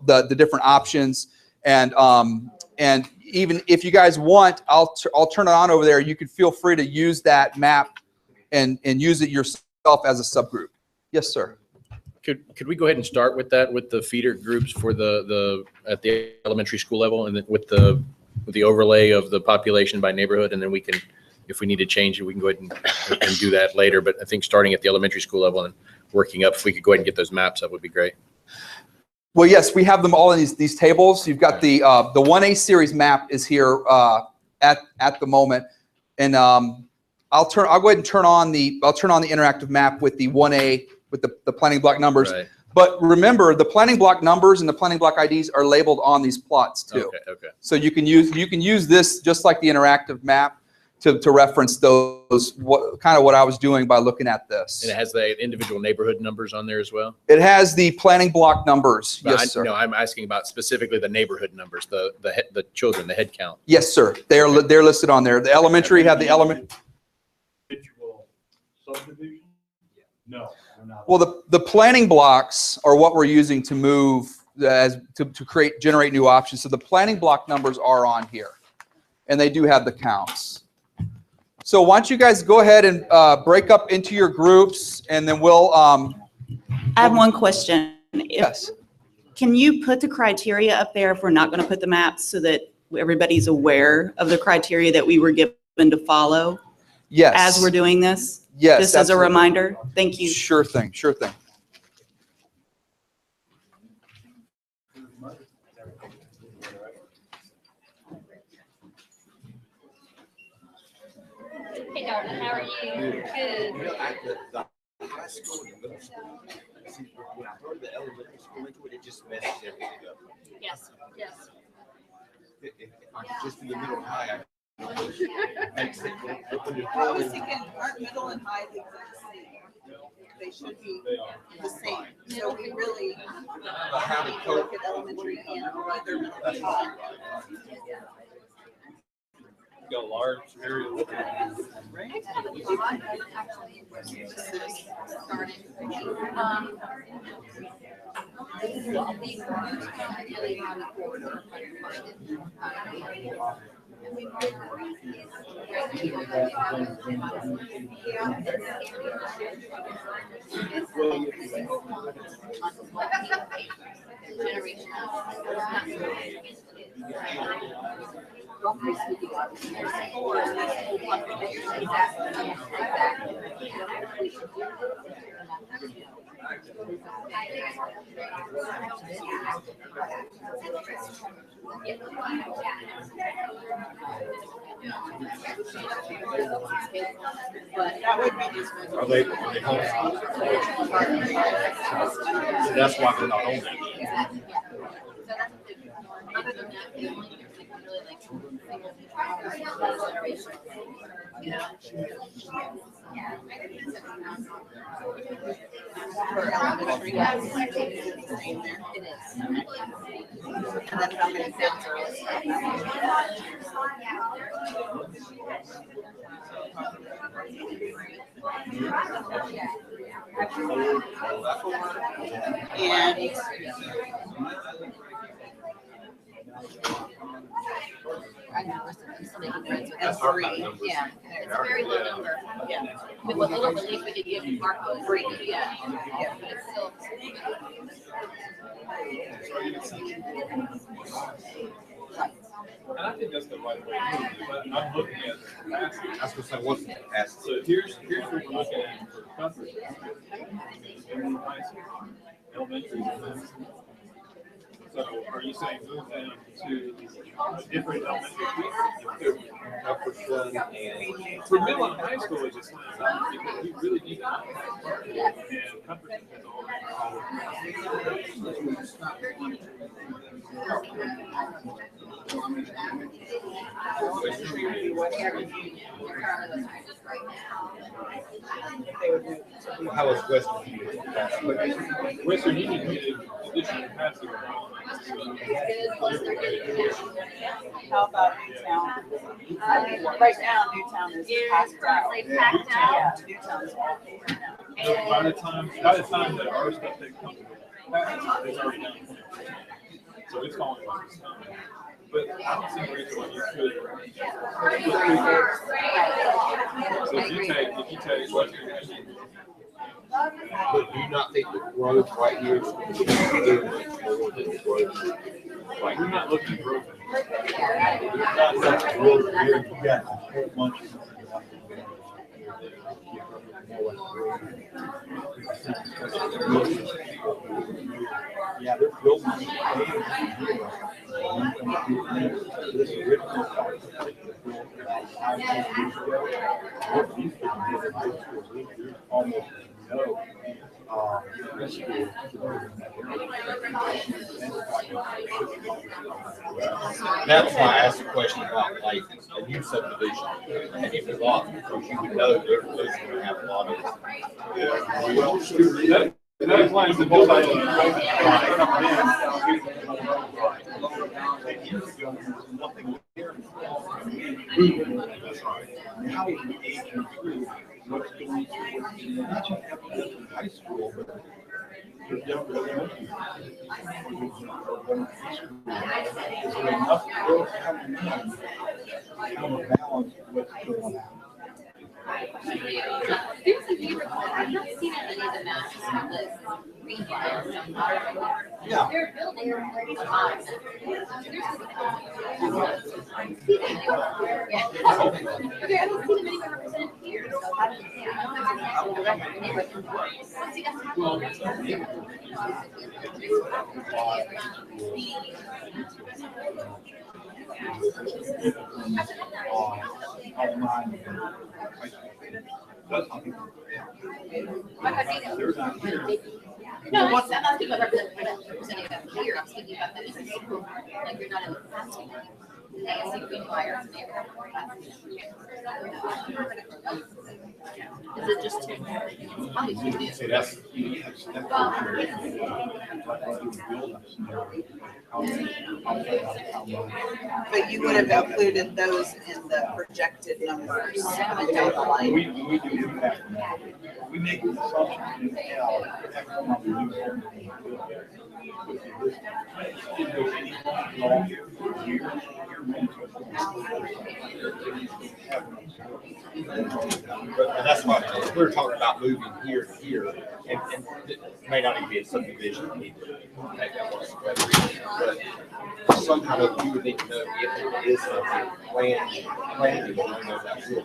the different options, and even if you guys want, I'll turn it on over there. You can feel free to use that map and use it yourself as a subgroup. Yes, sir. Could we go ahead and start with that, with the feeder groups for the at the elementary school level, and then with the overlay of the population by neighborhood, and then we can, if we need to change it, we can go ahead and do that later. But I think starting at the elementary school level and working up, if we could go ahead and get those maps up, would be great. Well, yes, we have them all in these tables. You've got the 1A series map is here at the moment, and I'll go ahead and turn on the interactive map with the 1A with the planning block numbers. Right. But remember, the planning block numbers and the planning block IDs are labeled on these plots too. Okay. So you can use this just like the interactive map to reference those, what I was doing by looking at this. And it has the individual neighborhood numbers on there as well? It has the planning block numbers. But yes, sir. No, I'm asking about specifically the neighborhood numbers, the children, the head count. Yes, sir. They're listed on there. The elementary have the element. Individual subdivision? No. Well, the planning blocks are what we're using to move to generate new options. So the planning block numbers are on here, and they do have the counts. So why don't you guys go ahead and break up into your groups, and then we'll. I have one question. Yes. Can you put the criteria up there if we're not going to put the maps so that everybody's aware of the criteria that we were given to follow? Yes. As we're doing this? Yes. Just as a reminder? Thank you. Sure thing. Sure thing. Hey, darling, how are you? Good. when I heard the elementary school into it, it just messes everything up. Yes, yes. If I'm just in the middle of high, makes it. I was thinking, aren't middle and high the exact same? They should be the same. So we really How to cope. look at elementary and either middle and high. Got a large area. That would be just. Are they homeschooled? So that's why they're not on that. Other than that, the only thing that really like generation, you know. For elementary, it is. And then how many sounds are and I know, I'm still making friends with three. Yeah, it's a very low number. yeah. With what little relief we could give Marco, free, yeah. But it's still. And I think that's the right way to do it, but I'm looking at the capacity. I was gonna say, what's the capacity? So here's what we're looking at for coverage. High school, elementary. So are you saying move them to a different elementary? For middle and high school, it's just not because we really need to. And Comfort has How was Western? Western Union needed additional capacity. How about Newtown? Right now, Newtown is packed out. Packed out. Yeah, Newtown's awful right now. By the time that our stuff they come, it's already done. So it's falling on this time. But I don't see a reason why you could. So if you take Western Union. But do you not think the growth right here is going to be more than the growth? Like, we're not looking at growth. Yeah, they're building. This original almost no. That's why I asked the question about like a new subdivision and if it's lots, because you would know they're going to have a lot of. That applies to both sides. That's right. How we age and through what's going through, not just high school, but there's different elementary. Is there enough growth coming in? How to balance what's going on? Here's a favorite one. I've not seen any of the maps on the green lines. Yeah. They're building a lot of them. Yeah. Okay, I don't see them anywhere represented here, so I don't, yeah, I don't know the rest of the neighborhood. Once you guys have the rest of the neighborhood. No, I'm not speaking about representing them here, I'm speaking about that as a school, like you're not in the capacity. Is it just two? Probably two. See, that's the key. But you would have included those in the projected numbers coming down the line. We do impact. We make an assumption now. X amount of new didn't go any wrong here. But that's what we're talking about, moving here to here, and it may not even be a subdivision either. Maybe that was better reason, but somehow you would need to know if it is a plan, you want to know that real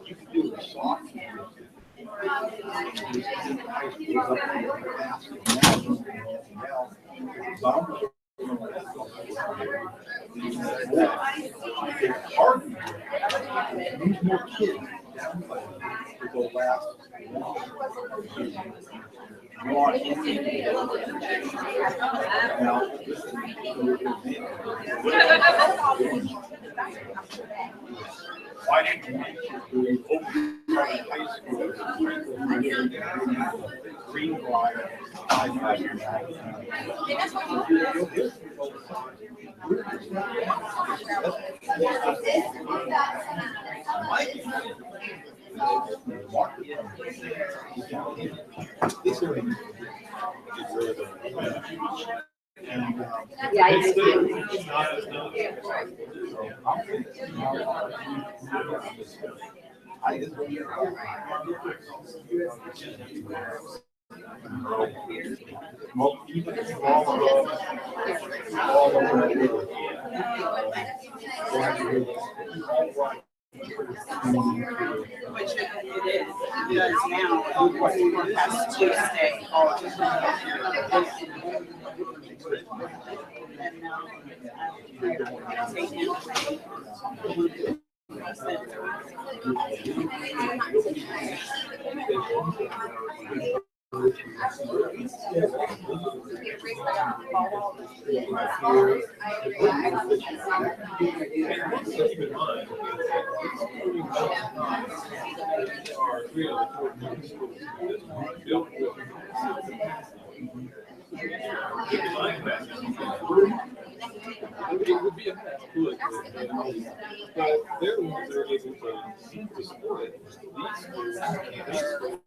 You can do a soft. These more kids will last. Why should we open high school? Green wire. Yeah, Which it does now, past Tuesday. Keep in mind, are three of the four new schools built with it would be a match, good, but they're the ones that are able to support it. These schools,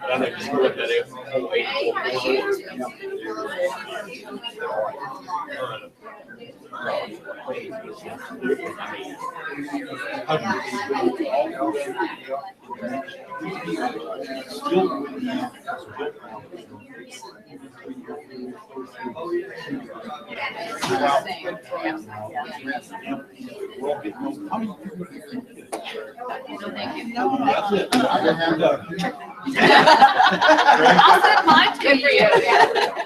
But I think just look at that whole 84. I'll send mine to you.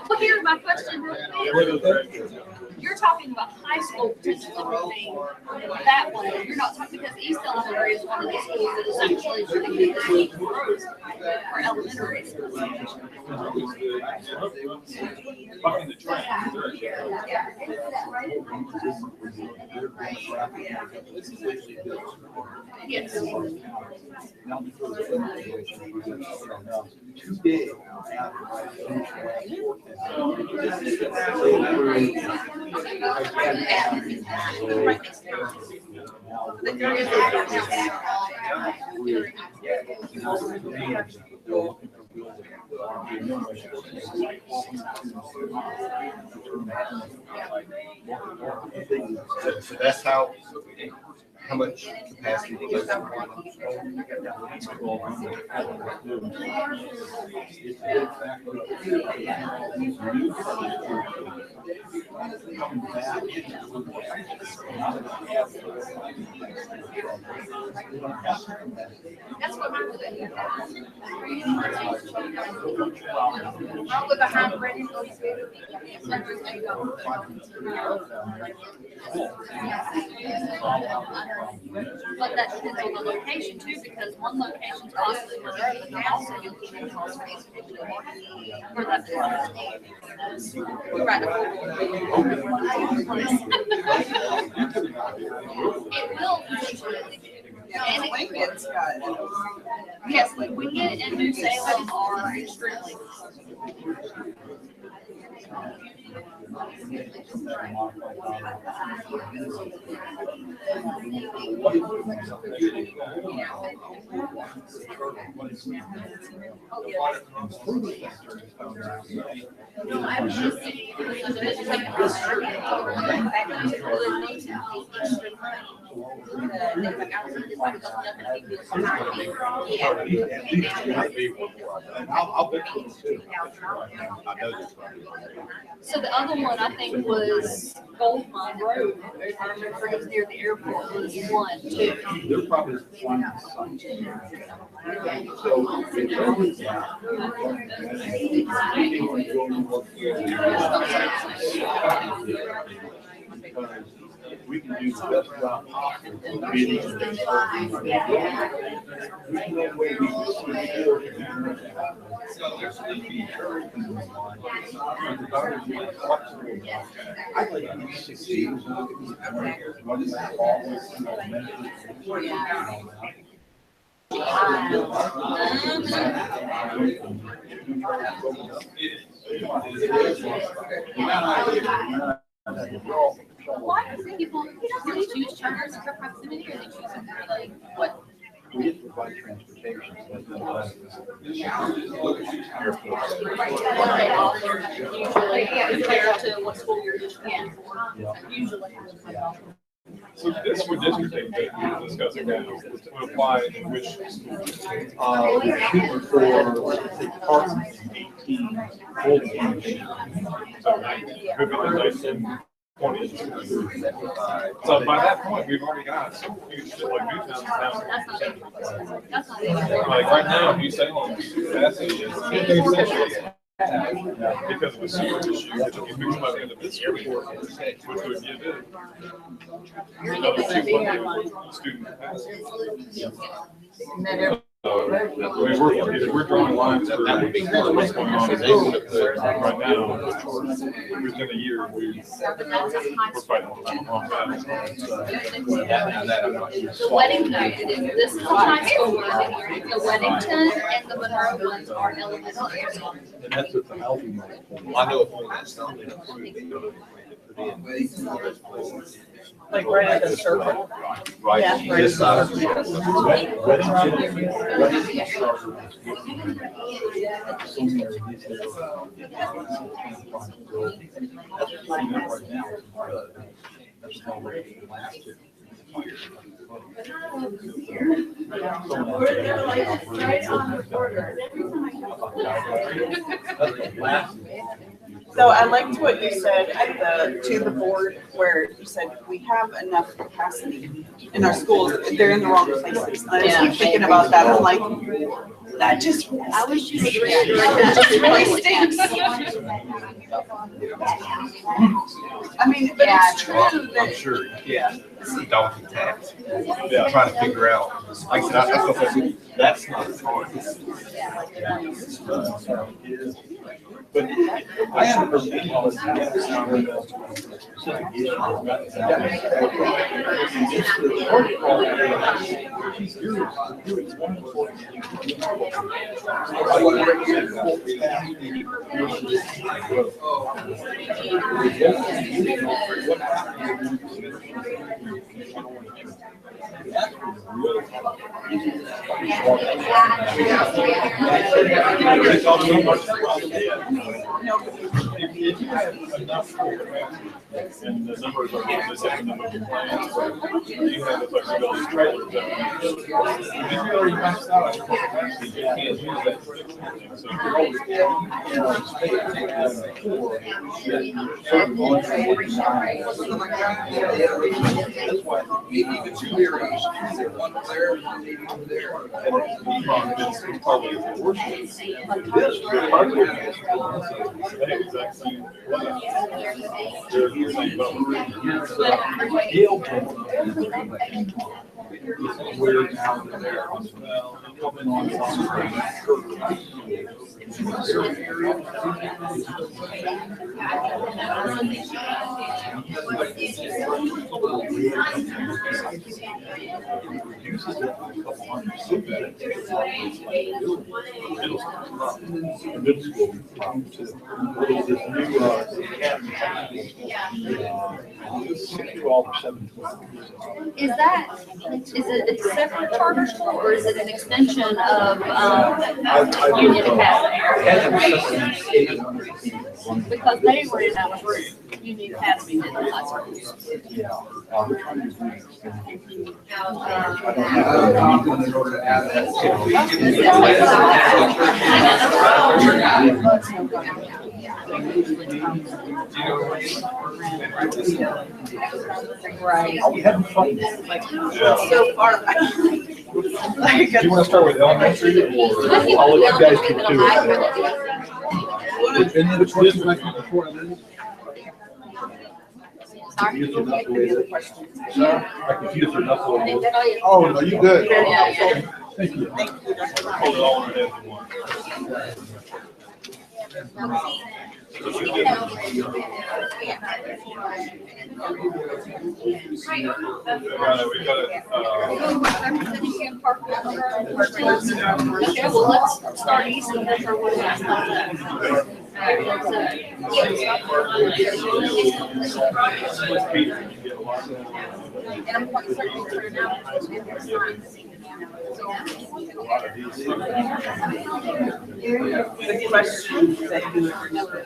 Well, here, my question real quick. You're talking about high school potentially moving that way. You're not talking, because East Elementary is one of the schools that is actually really big growth for elementary schools. Bucking the trend. Yes. Too big. So that's how much capacity goes to That's what I'm saying. All with a hybrid. But that depends on the location too, because one location's possibly Monroe, but they also do the cost space for that business. We're right. It will eventually. And Lincoln's got it. yes, Wingate and New Salem are extremely. No, I was just saying, I'll bet you too. I know this one. so the other one I think was Gold Mine Road. If I remember, it was near the airport. Was one too. They're probably one site. We can do the best job possible. There's no way we can switch I like to succeed. Why do people, do they choose charters for proximity, or they choose them for like what? We get to provide transportation. They offer usually compared to what school you're just in. Usually. So this redistricting that we're discussing now would apply in which, For parts 18, so 19, 20. So by that point, we've already got some huge shit like Newtown. That's not even. Like right now, New Salem's capacity is essentially because of the sewer issue, which will be fixed by the end of this airport, which would give it another 200 student capacity. We're drawing lines for what's going on right now. Within a year, we're fighting on the wrong side. The Weddington, this is high school one. The Weddington and the Monroe ones are elementary. And that's what the housing. I know. Like right at the circle. Right, Yeah. this side. So I liked what you said to the board, where you said we have enough capacity in our schools, they're in the wrong places. And I just keep thinking about that, I'm like, that just, I wish you would read that. really stinks. I mean, but it's true I'm that, sure, yeah, it's a daunting task. Yeah, trying to figure out, like I said, I feel like that's not as hard. But I have if you have enough and the numbers are the same number of plans, you have the flexibility to trailer them. If you already maxed out on your capacity, you can't use that for anything. So if you're always that's why maybe the two variations, there one there, maybe over there. It's probably the worst. This, the hardware is the exact same. They're the same where now they're coming Is it a separate charter school or is it an extension of Union Academy? Because they were in our group, Union Academy did the high school. right, Are we having fun? so far. Do you want to start with elementary or I'll let you guys do two? And then which one do you like before elementary? I confused enough. Oh, no, you good. Thank you. Hold it all in your head at once. We got it. Okay, well, let's start east and then for what and I'm quite certain we're now. The questions that you remember.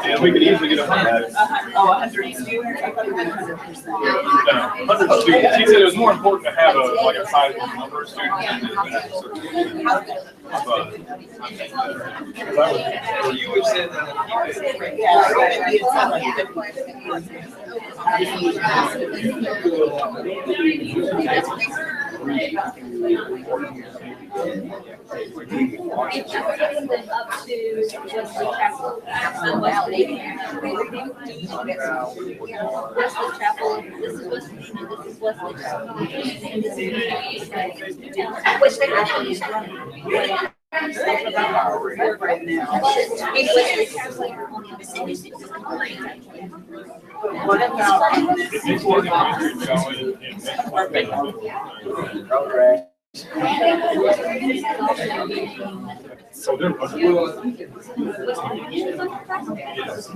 And we could easily get 100. Oh, 100 students? I thought you meant 100%. No, 100 students. He said it was more important to have a sizable number of students than to have a certain. You would say that. Wesley Chapel, this is Wesley, this is Wesley Chapel. Which they actually Right now. What about It makes more difference going so they're. Yes.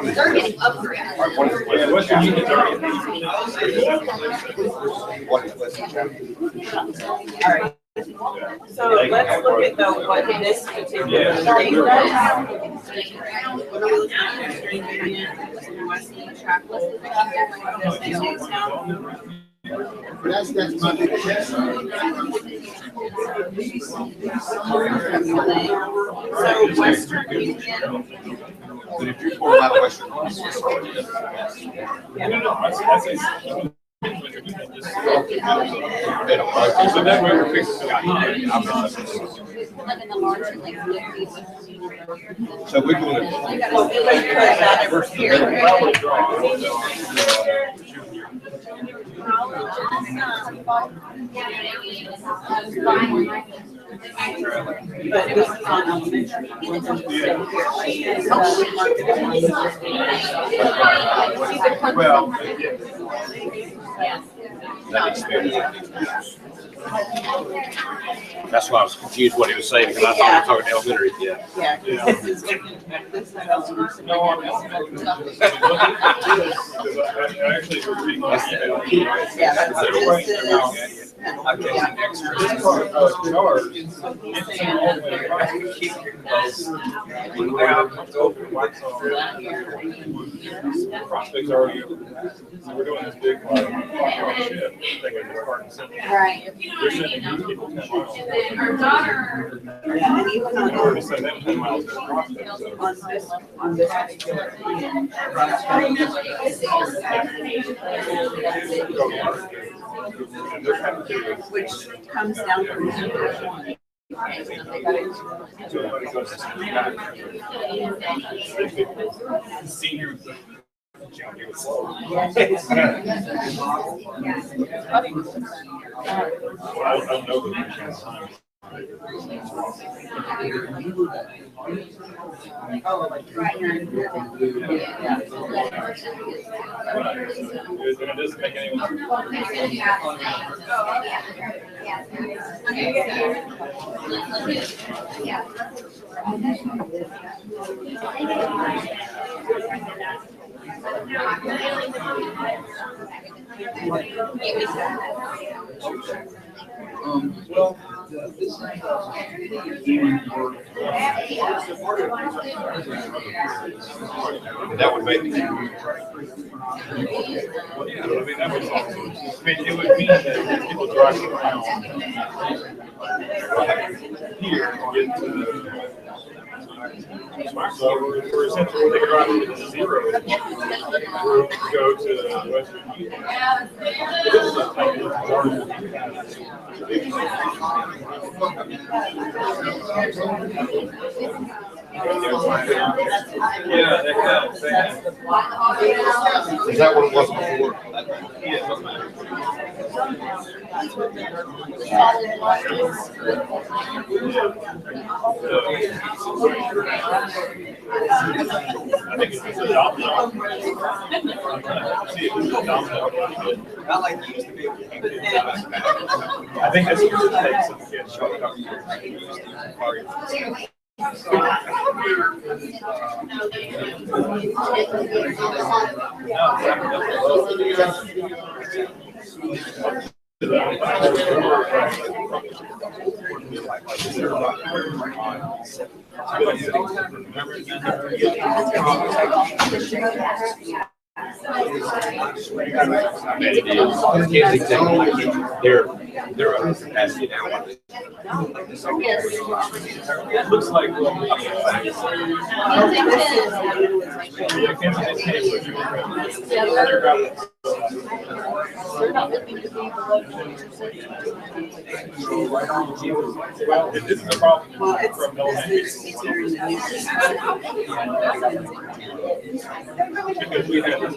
They're getting upgraded. Yeah, Western Union's already. All right. So let's look at though what this particular state does. What are we looking at? Street Union, Western Chapel, Jamestown. That's my So Western Union. But if you're talking about Western. So that way we're fixing. So we're going to. But this is on elementary. Well, That experience. That's why I was confused what he was saying, because I thought he was talking elementary, yeah. Yeah. This is elementary. no, I'm actually reading this. Yeah, that's, this is. This part of the chart, it's all the way across. Prospects already, so we're doing this big shift. Right. They're sending these people 10 miles. Our daughter. Yeah, and even We already sent them 10 miles to Prospect, so. on this particular. Which comes down from. Senior. I know that time. Oh, like right here. It doesn't make anyone. Well, this is. That would make me. Yeah, I mean, it would mean that people driving around here get to the. So we're essentially they drive to zero. Go to Western Union. This is a yeah, that helps. Is that what it was before? I think it's just a domino. See, it's a domino. Not like you used to be able to. I think that's what it takes some kids showing up. I bet it is. Can't exactly like it. They're over capacity now. It looks like. They're not looking to be below 20%. Well, this is the problem. Well, it's, From elementary it's school. easier in the new system. Because we have this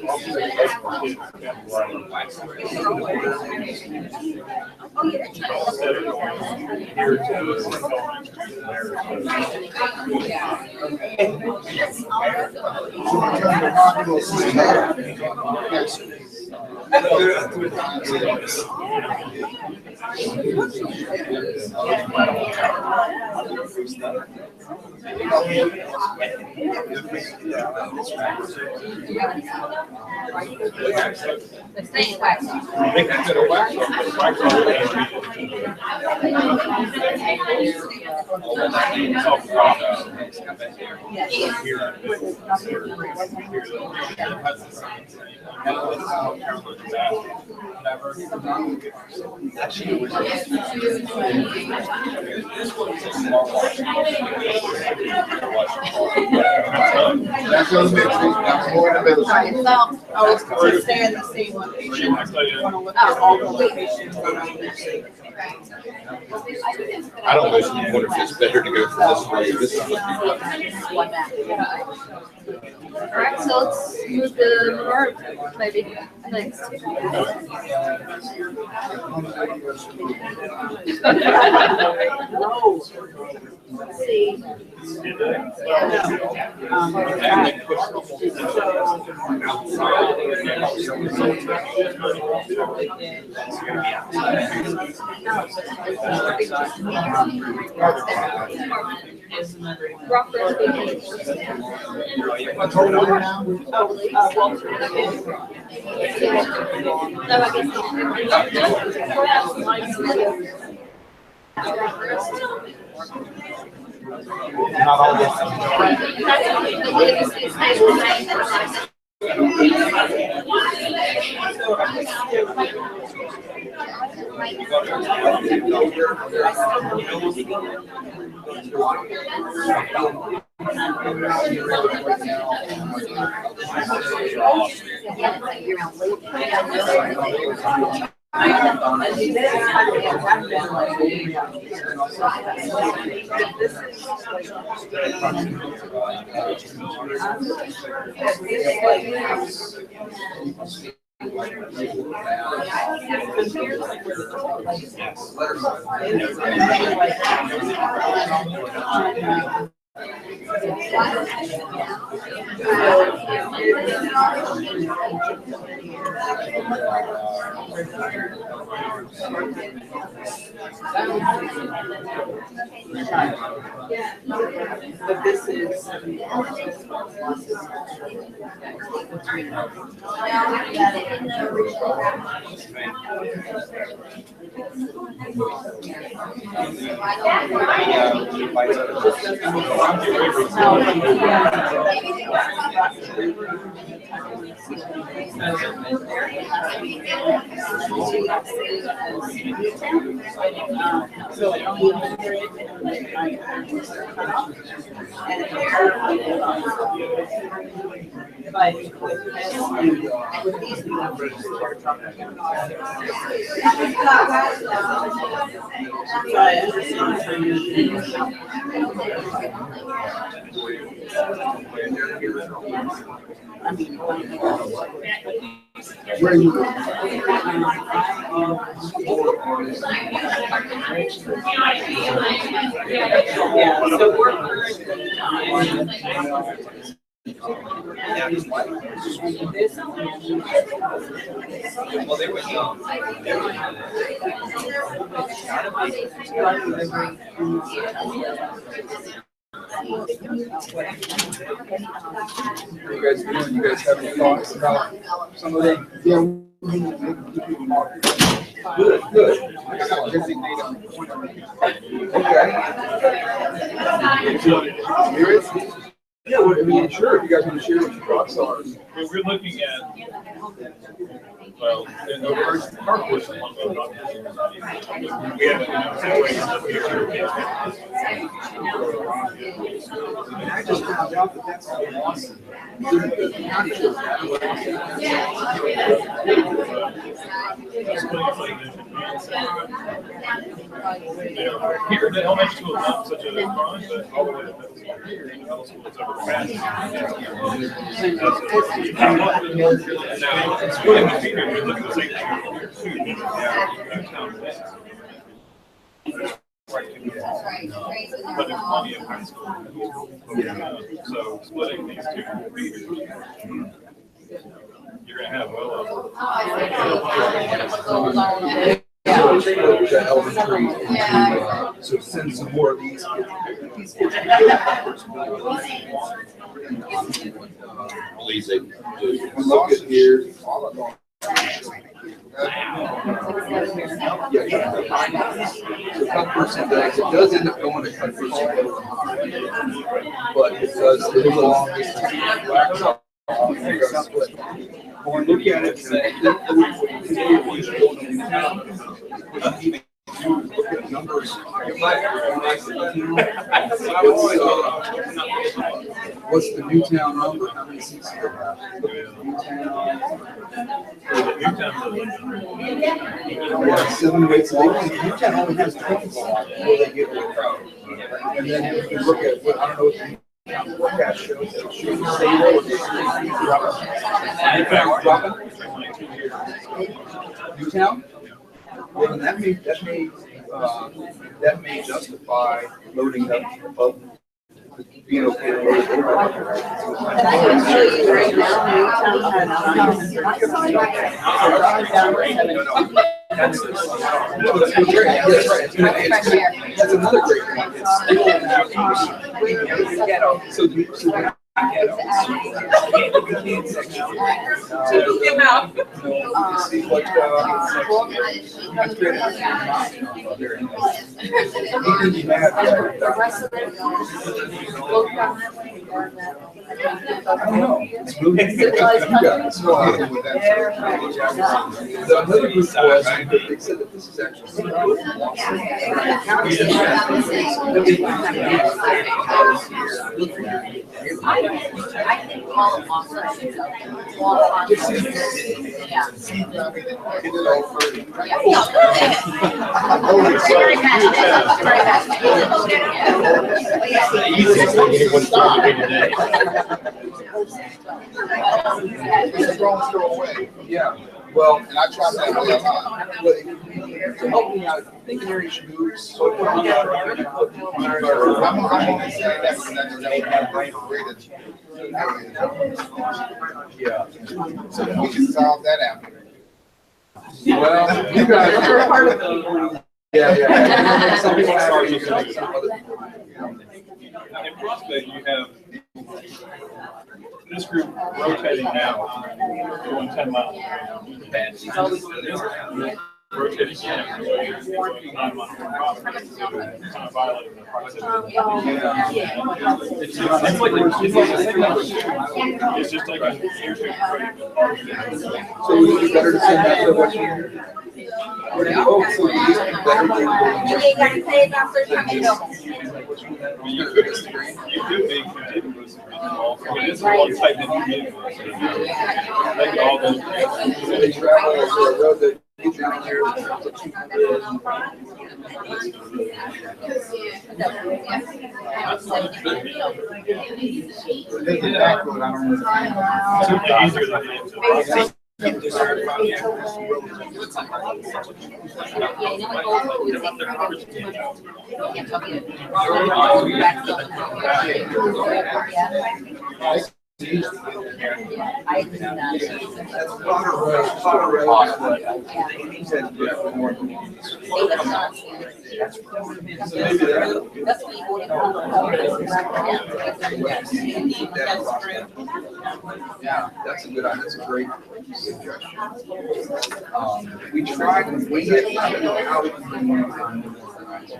instead of going here to they consider wax on, but wax on That's elementary, that's more in the middle. Right, so I was to stay in the same location. I want to look at all the locations around the state. I don't know, wonder if it's better to go for this way or this way. All right, so let's move to Lamar, maybe next. Let's see. Not all But this is. Where you? Yeah, so we're currently You guys doing? You guys have any thoughts about some of them? Yeah. Good, good. Designate them. Okay. Here it is. Yeah, well, I mean, sure, if you guys want to share what your thoughts are. We're looking at, well, in the first part was the one about we have, situations of future. And I just found out that that's all awesome. The county shows that. Here in the elementary school, it's not such a crime, but all the way to middle school, middle school, it's over fast. Now, splitting the figure, we look at the same thing here too. But there's plenty of high school. So splitting these two figures, you're gonna have well over. The elementary, so send some more of these. Please, they do. Look at here. Yeah, so cut percentage, it does end up going to cut percentage, but it does, it is along this. When look at it, look at numbers. What's the Newtown number? How many seats do they have? Yeah, 7 or 8. So Newtown only has 20 slots before they get to the crowd. And then if you look at what, I don't know what the forecast shows, it should say Newtown? Well, that may justify loading up above, being okay. That's another great point. So another group was, they said that this is actually. Yeah, well, and I tried that all the time. To help me out, I think Mary should move. So I'm gonna say that's yeah. So we can solve that out. Well, you guys are part of the. Yeah. Some people are using some other. In Prospect, you have this group rotating now, going 10 miles. Rotating again, going 9 miles. Kind of violating the proximity. It's just like a So would it be better to send that to what you? Oh, so you just better than. You could be contiguous. It is one type of vehicle. Like all the. They travel over a road that you down here. Easier than the Yeah, that's a good idea. That's a great suggestion. We tried and wing it. I don't know how we can bring one on.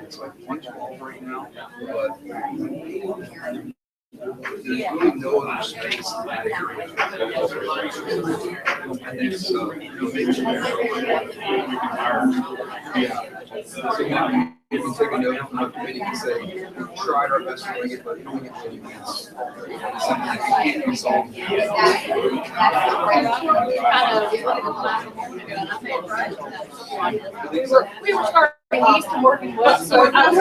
It's like 112 right now, but There's really no other space in that area. I think so. Yeah. So now you can take a note from the committee and say, tried our best to bring it, but doing it really means something that can't be solved. We were starting east and working west, so I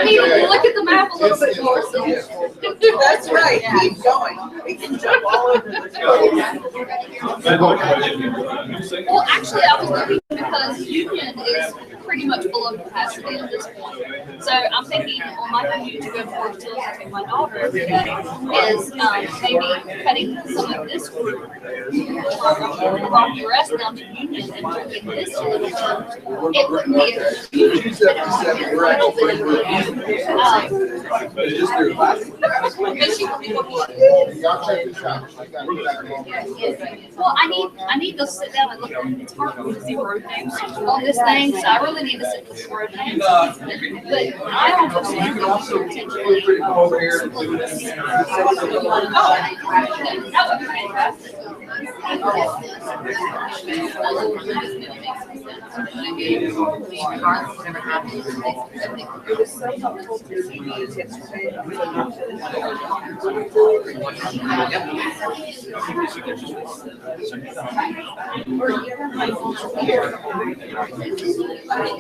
need to look at the map a little bit more. So. That's right, keep going. We can jump all over the Well, actually, I was looking because Union is pretty much below capacity at this point. So I'm thinking on my commute to go to work to take my daughter every day is maybe cutting some of this group, brought the rest down to Union and moving this a little bit. It wouldn't be a huge benefit. Well, I need to sit down and look at it. It's hard to see road names on this thing, so I really need to sit with the road names. But I understand that potentially. That would be fantastic. It was so helpful to see these yesterday.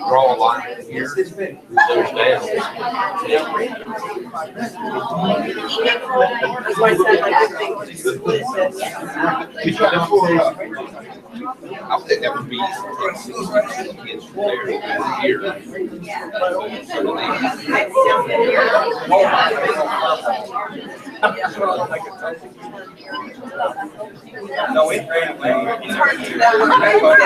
Draw a line here. There's that. That's why I said like if they could split this. I would think that would be easy. Kids from there here. No, it's great. It's hard to know what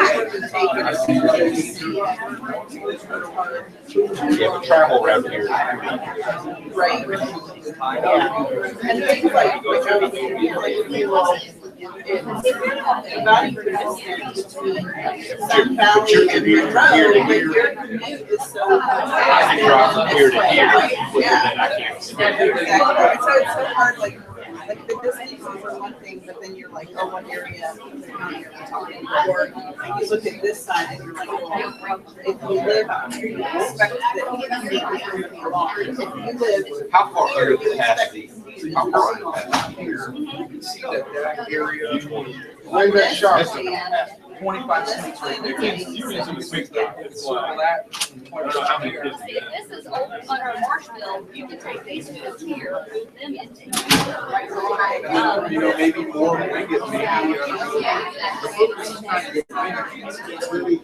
Yeah, but travel around here. right? And things like we will evaluate between Sun Valley and Monroe, but your commute is so. I can drive from here to here. Yeah. Then I can't. Exactly. And so it's so hard, like the distances are one thing, but then you're like, oh, what area of the county are we talking about? Or you look at this side and you're like, well, if you live out here, you expect that you can make it really long. If you live. How far are the capacity? How far are the capacity? You can see that area. Way back sharp. 25 cents right there. It's like, I don't know how many kids See, if this is under Marshville, you can take these kids here, move them into. You know, maybe more when we get maybe. The focus is trying to get it's really.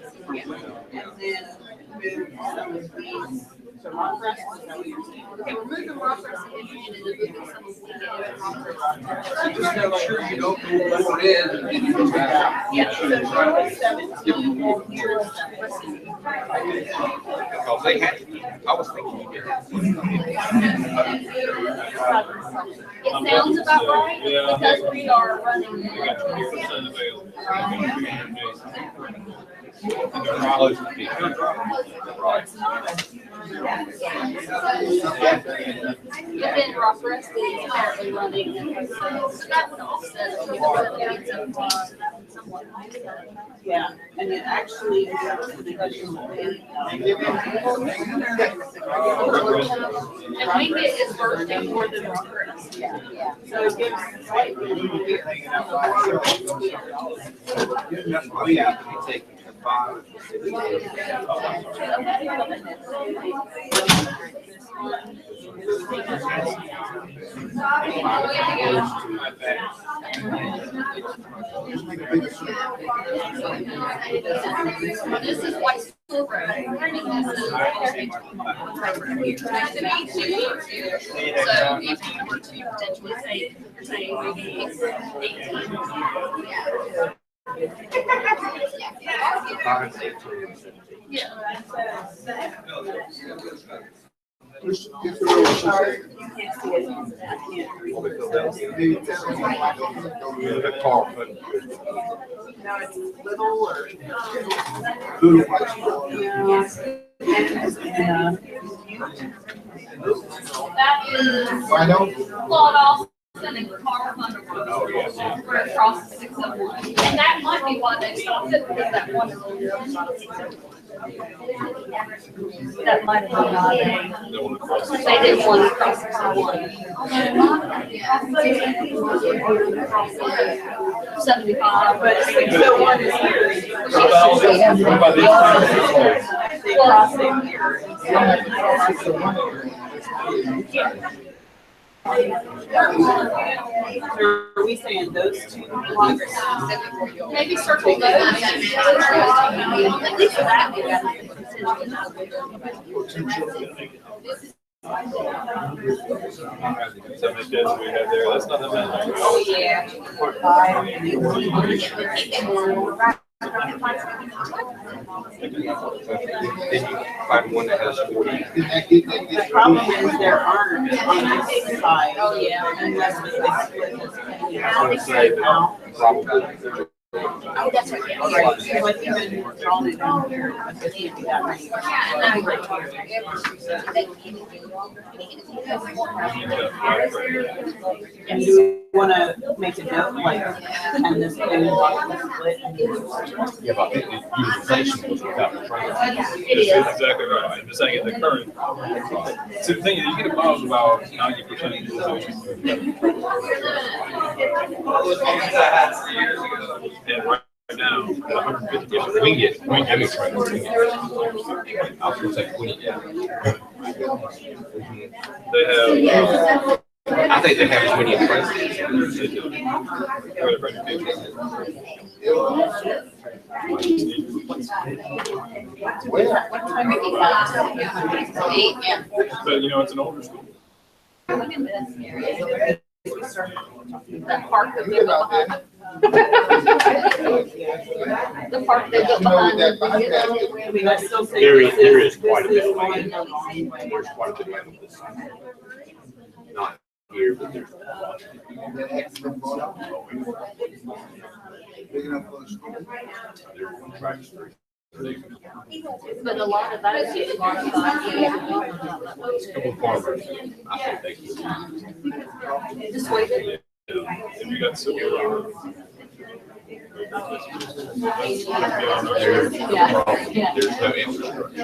And then move some of these to Rockcrest, is that what you're saying? Okay, we're moving Rockcrest and Union and then moving some of these into Rockcrest. Just make sure you don't go more in and then you go back out. Yeah. So total 17 here. Because they had, I was thinking you did. It sounds about right Yeah. because we are running. We got 20% available. Close to 50. Right. But then Rockcrest is currently running, so that would offset it. Somewhat. Yeah, and it actually. And Wingate is bursting more than Rockcrest. So it gives slightly. We have to be taking the 5. This is White School Road. Nice to meet you. So if you were to potentially say, you're saying maybe 18. Yeah. No, it's little or. That is Claude Austin and Carl Thunderwood. We're across 601. And that might be why they stopped it, because that one is over there on 601. That might have been why they didn't want to cross 601. 75. But 601 is here. They cross it here. Are we saying those two lots? Maybe circle those. So many kids we have there, that's not that many. Oh, yeah. Then you find one that has 40. The problem is there aren't on this side. Oh, yeah. Unless we split this. I would say that probably. Oh, that's right. Yeah. Right, so if you've been drawn it down here, it can't be that many. And do we want to make a note, like, and this thing split? Yeah, but I think the utilization was without the training. It is. That's exactly right. I'm just saying in the current. So the thing is, you get above about 90% utilization. And right now, at 150. Yeah, we can get training. I was gonna say 20, yeah. They have. I think they have as many apprentices. But you know, it's an older school. That park that they built behind. The park they built behind. I mean, I still say There is- this there is quite a this bit is of going the wrong way. There's quite a bit of land on this side. Not here, but there's. But a lot of that is just modified. Couple of farmers, I think they could. Just wait. And you got Silver. There's no infrastructure.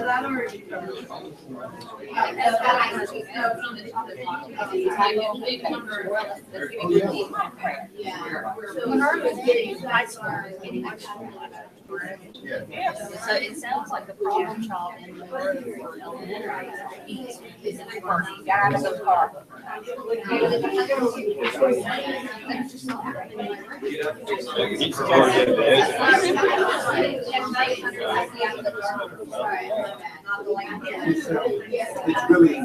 So it sounds like the problem child in the elementary is in the parking. Got out of the car. It's really.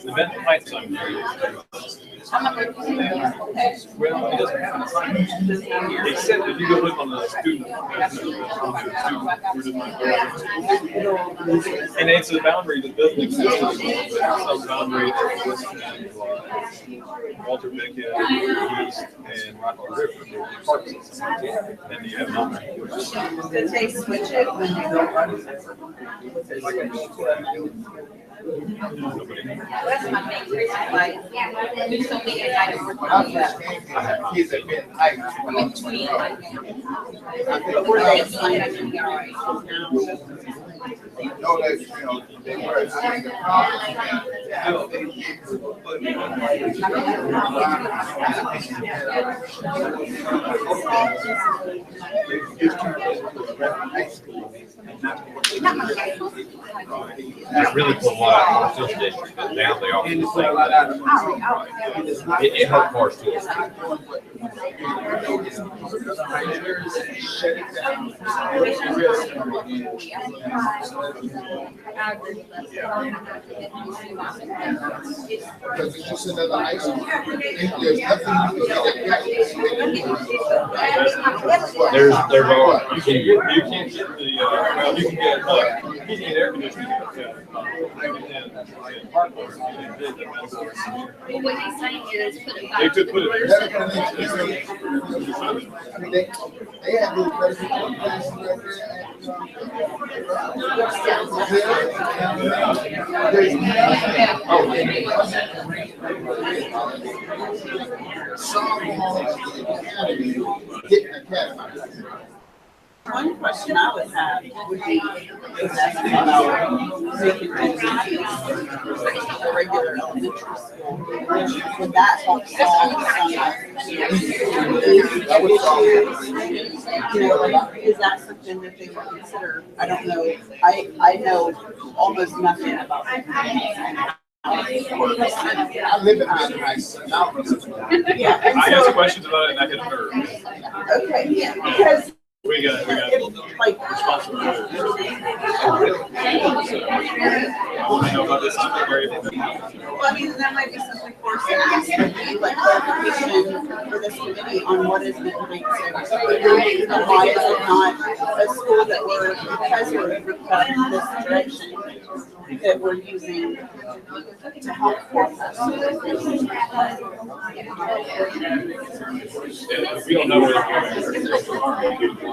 The Benton Heights I'm well, it doesn't have an assignment. Except if you go live on the student. And it's a boundary that doesn't exist. Some boundary that exists in Walter Beckett, East, and Rockland River. Parks system. And you have not. Did they switch it when they go run? That's my main reason why. There's so many items we're talking about. Kids have been like. Between. But were they assigned? No, that's, you know, they were, I think the problem Not really for a while, for some districts, but now they offer the same thing. It hurt cars too. because it's just another ice cream. There's nothing you can get. There's all, You can't get the well, you can get heating and air conditioning. Well, what he's saying is put it back. They could put it I mean, they have those residential classes right One question I would have would be, is that about making the regular elementary school, would that help solve some issues? You know, like, is that something that they would consider? I don't know. I know almost nothing about it. I live in Nice. Yeah, and I asked so, questions about it and I hit her. okay, yeah, because We got like, responsibility. I want to know about this. well, I mean, that might be something for us to ask, like clarification for this committee on what is midnight service. Why is it not a school that we're, because we're cut this direction, that we're using to help forecast? We don't know where I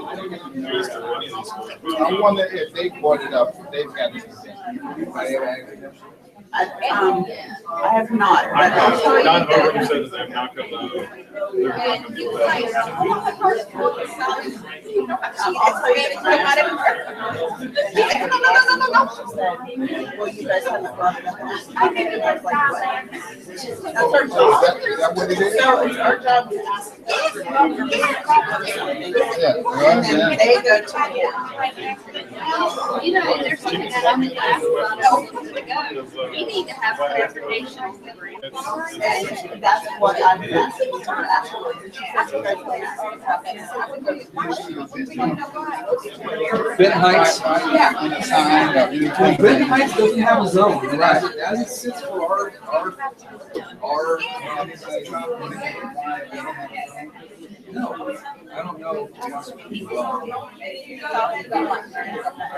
wonder if they brought it up, they've got it. I have not, but I'll tell you Don that. Overton said that they're not going to. I'll tell you that. Well, you guys haven't brought it up. I think you guys like what? That's our job. Is that what it is? So it's our job to ask. And then they go to the You know, there's something that I'm going to ask about it. You need to have clarification. and that's what I'm asking her afterwards. She said you guys want to ask. Benton Heights. Yeah. Benton Heights doesn't have a zone, right? As it sits for our. No, I don't know. I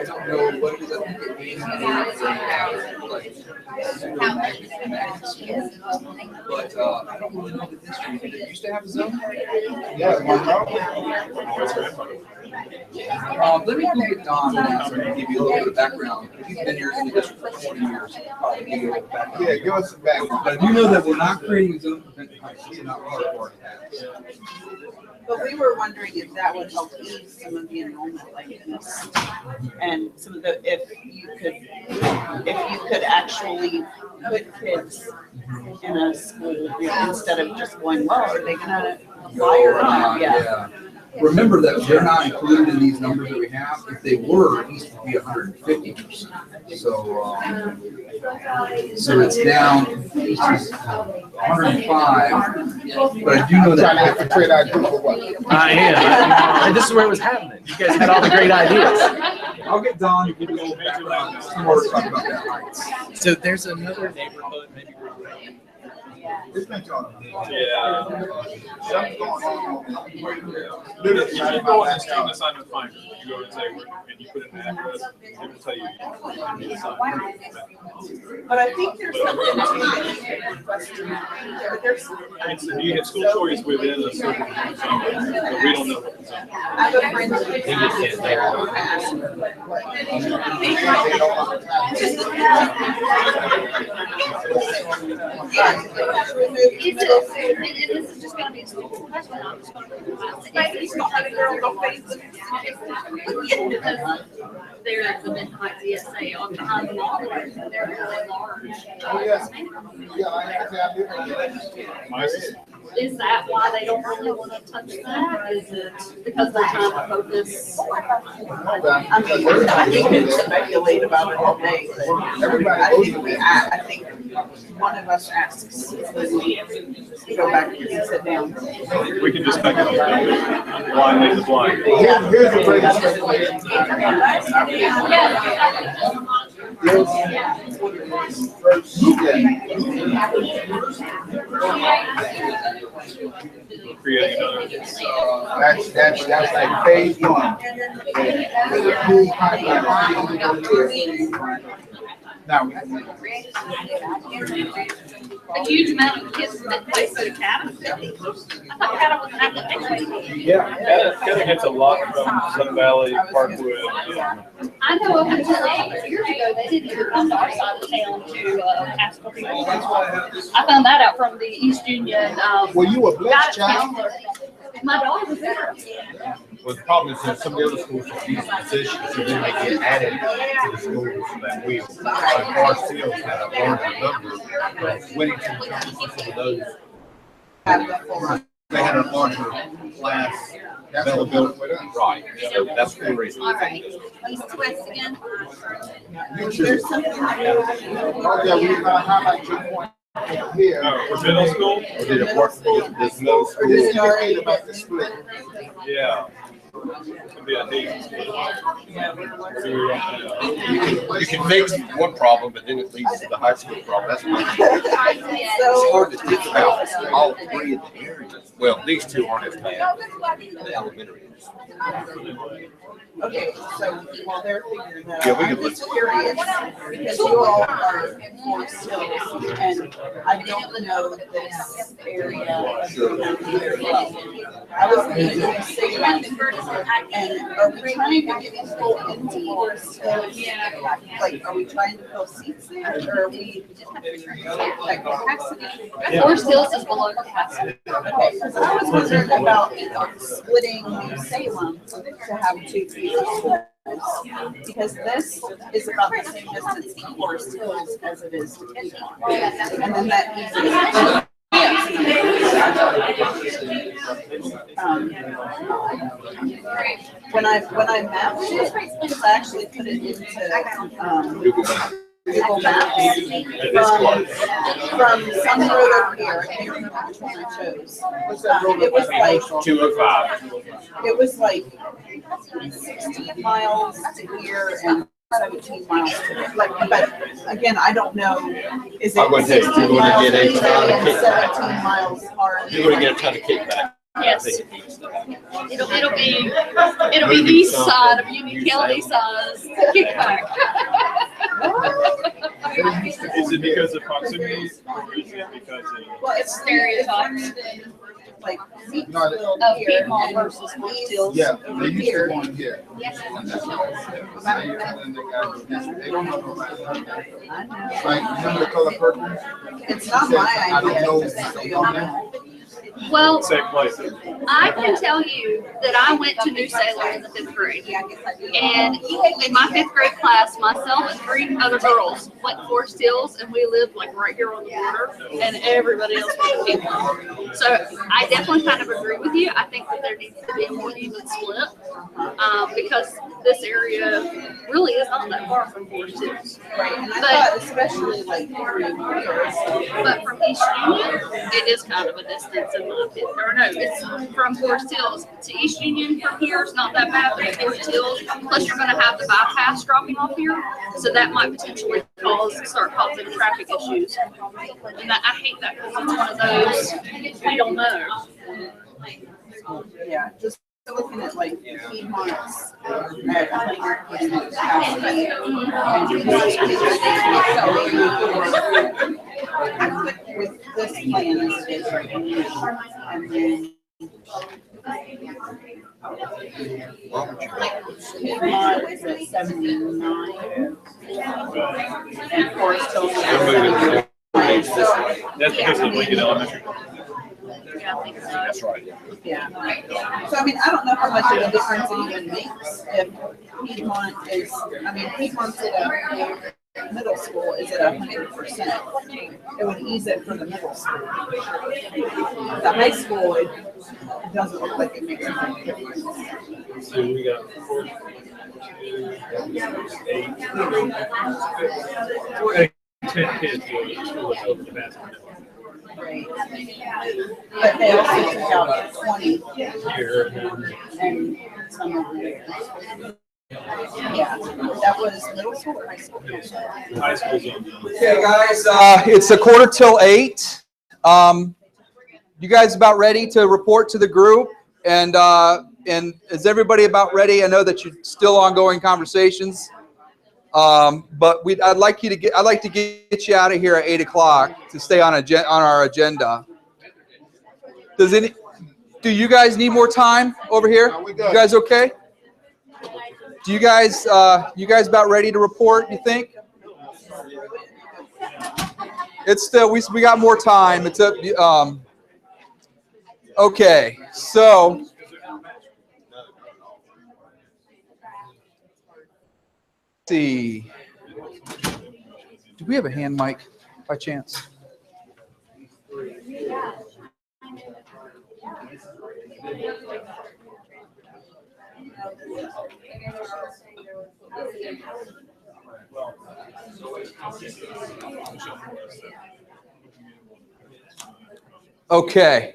don't know what it is. I think it means but I don't really know the history. Did it used to have a zone? Yeah, one Let me go get Don and give you a little bit of background. He's been here in the district for 20 years. Probably give you a little background. Yeah, give us some background. But you know that we're not creating a zone for Benton Heights. It's not what our board has. But we were wondering if that would help ease some of the enrollment likeness. And some of the, if you could actually put kids in a school, you know, instead of just going, well, are they gonna apply or not? Yeah. Remember that they're not included in these numbers that we have. If they were, East would be 150%. So it's down. East is 105. But I do know Trying to that. infiltrate our group or what? I am. And this is where it was happening. You guys had all the great ideas. I'll get Don to give you a little background. Some more to talk about that Heights. So there's another neighborhood, maybe. It's been going on. Yeah. Something's going on. If you go on a student assignment finder, you go and say, and you put in the address, it will tell you. But I think there's something too that you can request to that. There's. You get school choice within a certain zone, but we don't know what the zone. I have a friend who lives there. I asked her, Is it, and this is just gonna be a simple question, I'm just gonna. They're the Benton Heights ESA on behind the wall, they're really large. Oh, yes. Yeah, I have My sister. Is that why they don't really want to touch that? Is it because they're trying to focus? I mean, I think we can speculate about it all day, but I think one of us asks when we go back and sit down. We can just speculate. Blind lead the blind. Here's the greatest speculation. Creating another. That's like phase one. A huge amount of kids that play for the Academy. I thought Academy was an athletic. Yeah, kind of gets a lot from Sun Valley, Parkwood. I know up until 8 years ago, they didn't even come to our side of town to ask for people. I found that out from the East Union. Well, you were blessed, guidance child. counselor. My daughter was there. Well, the problem is that some of the other schools have these positions, so then they get added to the schools that we, like Forest Hills had a larger number. Whittington, some of those, they had a larger class availability. Right, so that's the reason. All right. East to west again. There's something Yeah, we highlight your point here. For middle school? Or did it work? This middle Or school. just indicate about the split. Yeah. Could be a decent split. See where you want You can fix one problem, but then it leads to the high school problem. That's why it's hard to think about all three of the areas. Well, these two aren't as bad. The elementary is. Okay, so while they're figuring that Yeah, out, we I'm can just curious, because you all are Forest Hills, and I don't know this area very well. I was thinking of Salem, and are we trying to get people into Forest Hills? Like, are we trying to fill seats there, or are we like capacity? Forest Hills is below capacity. Okay, because I was wondering about splitting Salem to have two feeder schools. Because this is about the same distance to Forest Hills as it is to Piedmont. And then that eases. When I mapped it, because I actually put it into Google Maps from some road up here, I can't remember which one I chose. It was like 205. it was like 16 miles to here and 17 miles to there. Like, but again, I don't know, is I'm gonna it take- 16 you're gonna miles get a easy ton of and kickback. 17 miles hard? You're gonna get a ton of kickback. Yes. It'll be the east side of Union County size kickback. Is it because of proximity or is it because of? Well, it's Stereotypes. like No, Of Piedmont versus Forest Hills. Yeah, they over used to here. go in here. And that's what I said. And then they got this, they don't know nobody. I know. Like, remember the color purple? It's not my I don't know. idea, just so you all know. Well, Same place. I can tell you that I went to New Salem in the 5th grade. And in my 5th grade class, myself and 3 other girls went to Forest Hills, and we lived like right here on the border, and everybody else went to Piedmont. So I definitely kind of agree with you. I think that there needs to be a more even split, because this area really is not that far from Forest Hills. Right, and I But- thought especially like for But from East Union, it is kind of a distance in my opinion. Or no, it's from Forest Hills to East Union from here is not that bad, but Forest Hills, plus you're gonna have the bypass dropping off here. So that might potentially start causing traffic issues. And I hate that because it's one of those, we don't know. yeah, just looking at like Piedmont's at 100% capacity. And with this plan as it is right now, and then Piedmont is at 79. And Forest Hills is at 79. That's because of Lincoln Elementary. Yeah, I think so. That's right. Yeah. So I mean, I don't know how much of a difference it even makes if Piedmont is, I mean, Piedmont's at a middle school is at 100%. It would ease it for the middle school. The high school, it doesn't look like it makes a big difference. So we got 8. 10 kids going to school is over capacity. Right. But they also took out 20 Here and and some over there. Yeah, that was middle school or high school? high school's on. Okay, guys, it's 7:45. You guys about ready to report to the group? And and is everybody about ready? I know that you're still ongoing conversations. But I'd like to get you out of here at 8 o'clock to stay on our agenda. Do you guys need more time over here? You guys okay? Do you guys about ready to report, you think? It's still, we got more time. It's okay. So let's see. Do we have a hand mic by chance? Okay.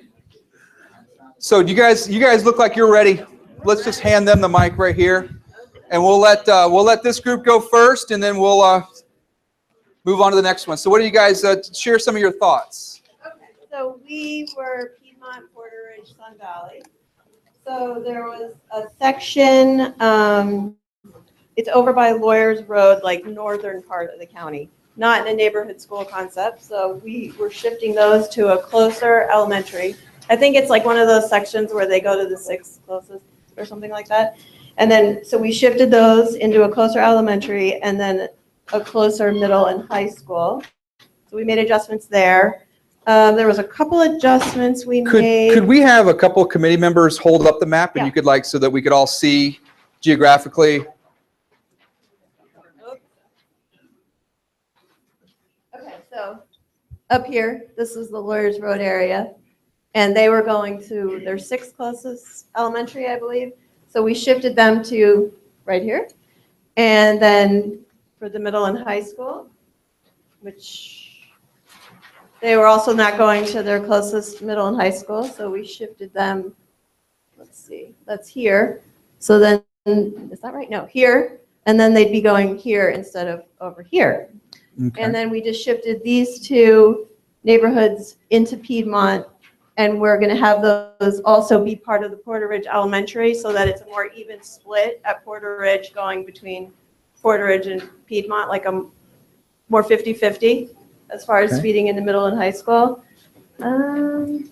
So you guys look like you're ready. Let's just hand them the mic right here, and we'll let this group go first, and then we'll move on to the next one. So what do you guys share some of your thoughts? Okay, so we were Piedmont, Porter Ridge, Sun Valley. So there was a section, it's over by Lawyers Road, like northern part of the county, not in a neighborhood school concept. So we were shifting those to a closer elementary. I think it's like one of those sections where they go to the sixth closest or something like that. And then, so we shifted those into a closer elementary and then a closer middle and high school. So we made adjustments there. There was a couple adjustments we made. Could we have a couple of committee members hold up the map, and you could so that we could all see geographically? Okay, so up here, this is the Lawyers Road area, and they were going to their sixth closest elementary, I believe. So we shifted them to right here. And then for the middle and high school, which they were also not going to their closest middle and high school, so we shifted them, let's see, that's here. So then, is that right? No, here, and then they'd be going here instead of over here. Okay. And then we just shifted these two neighborhoods into Piedmont, and we're going to have those also be part of the Porter Ridge Elementary so that it's a more even split at Porter Ridge going between Porter Ridge and Piedmont, like a more 50-50 as far as feeding into middle and high school. And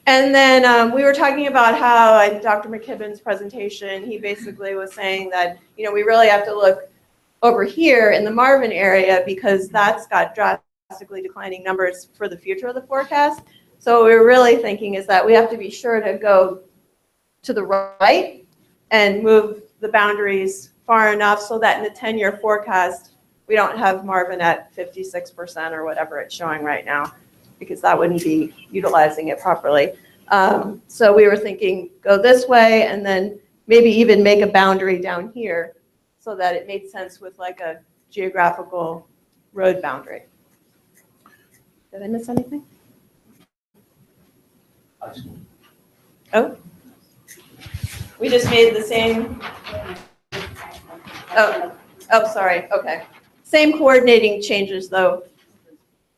then we were talking about how in Dr. McKibben's presentation, he basically was saying that, you know, we really have to look over here in the Marvin area because that's got drastically declining numbers for the future of the forecast. So what we're really thinking is that we have to be sure to go to the right and move the boundaries far enough so that in the 10-year forecast, we don't have Marvin at 56% or whatever it's showing right now, because that wouldn't be utilizing it properly. So we were thinking go this way and then maybe even make a boundary down here so that it made sense with like a geographical road boundary. Did I miss anything? Oh, we just made the same. Oh, sorry. Okay. Same coordinating changes though.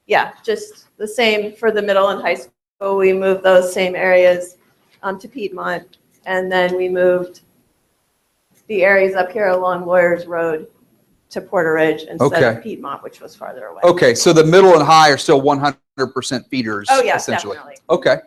Yeah, just the same for the middle and high school. We moved those same areas to Piedmont, and then we moved the areas up here along Lawyers Road to Porter Ridge instead of Piedmont, which was farther away. Okay, so the middle and high are still 100% feeders. Oh, yeah, essentially. definitely. Okay.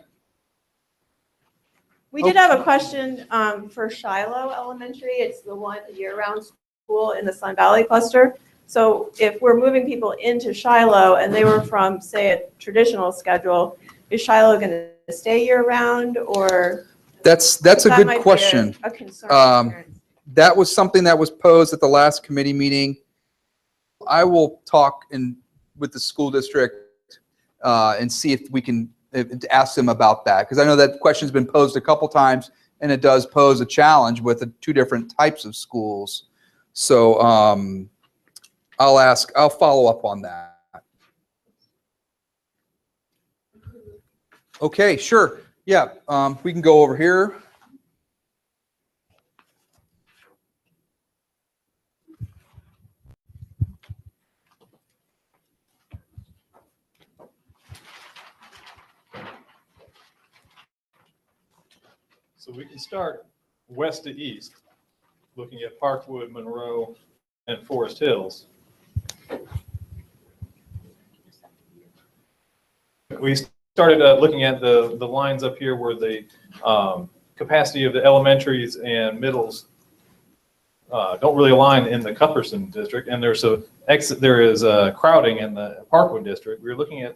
We did have a question for Shiloh Elementary. It's the one year-round school in the Sun Valley cluster. So if we're moving people into Shiloh and they were from, say, a traditional schedule, is Shiloh going to stay year-round or? That's a good question. A concern. That was something that was posed at the last committee meeting. I will talk with the school district and see if we can ask them about that, because I know that question's been posed a couple times, and it does pose a challenge with the two different types of schools. So I'll follow up on that. Okay, sure. Yeah, we can go over here. So we can start west to east, looking at Parkwood, Monroe, and Forest Hills. We started looking at the lines up here where the capacity of the elementaries and middles don't really align in the Cupperson district, and there is crowding in the Parkwood district. We're looking at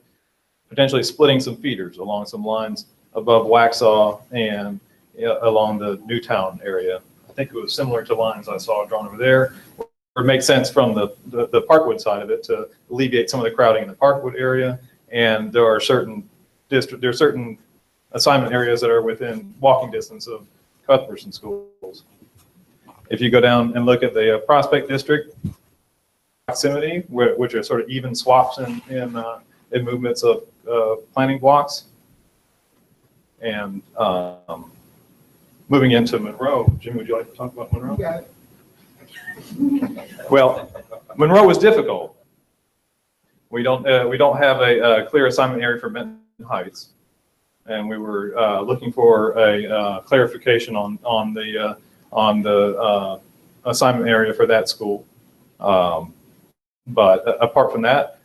potentially splitting some feeders along some lines above Waxhaw and along the Newtown area. I think it was similar to lines I saw drawn over there. It makes sense from the Parkwood side of it to alleviate some of the crowding in the Parkwood area. And there are certain assignment areas that are within walking distance of Cuthbertson schools. If you go down and look at the Prospect district proximity, which are sort of even swaps in movements of planning blocks, and moving into Monroe. Jim, would you like to talk about Monroe? Yeah. Well, Monroe was difficult. We don't have a clear assignment area for Benton Heights, and we were looking for a clarification on the assignment area for that school. But apart from that,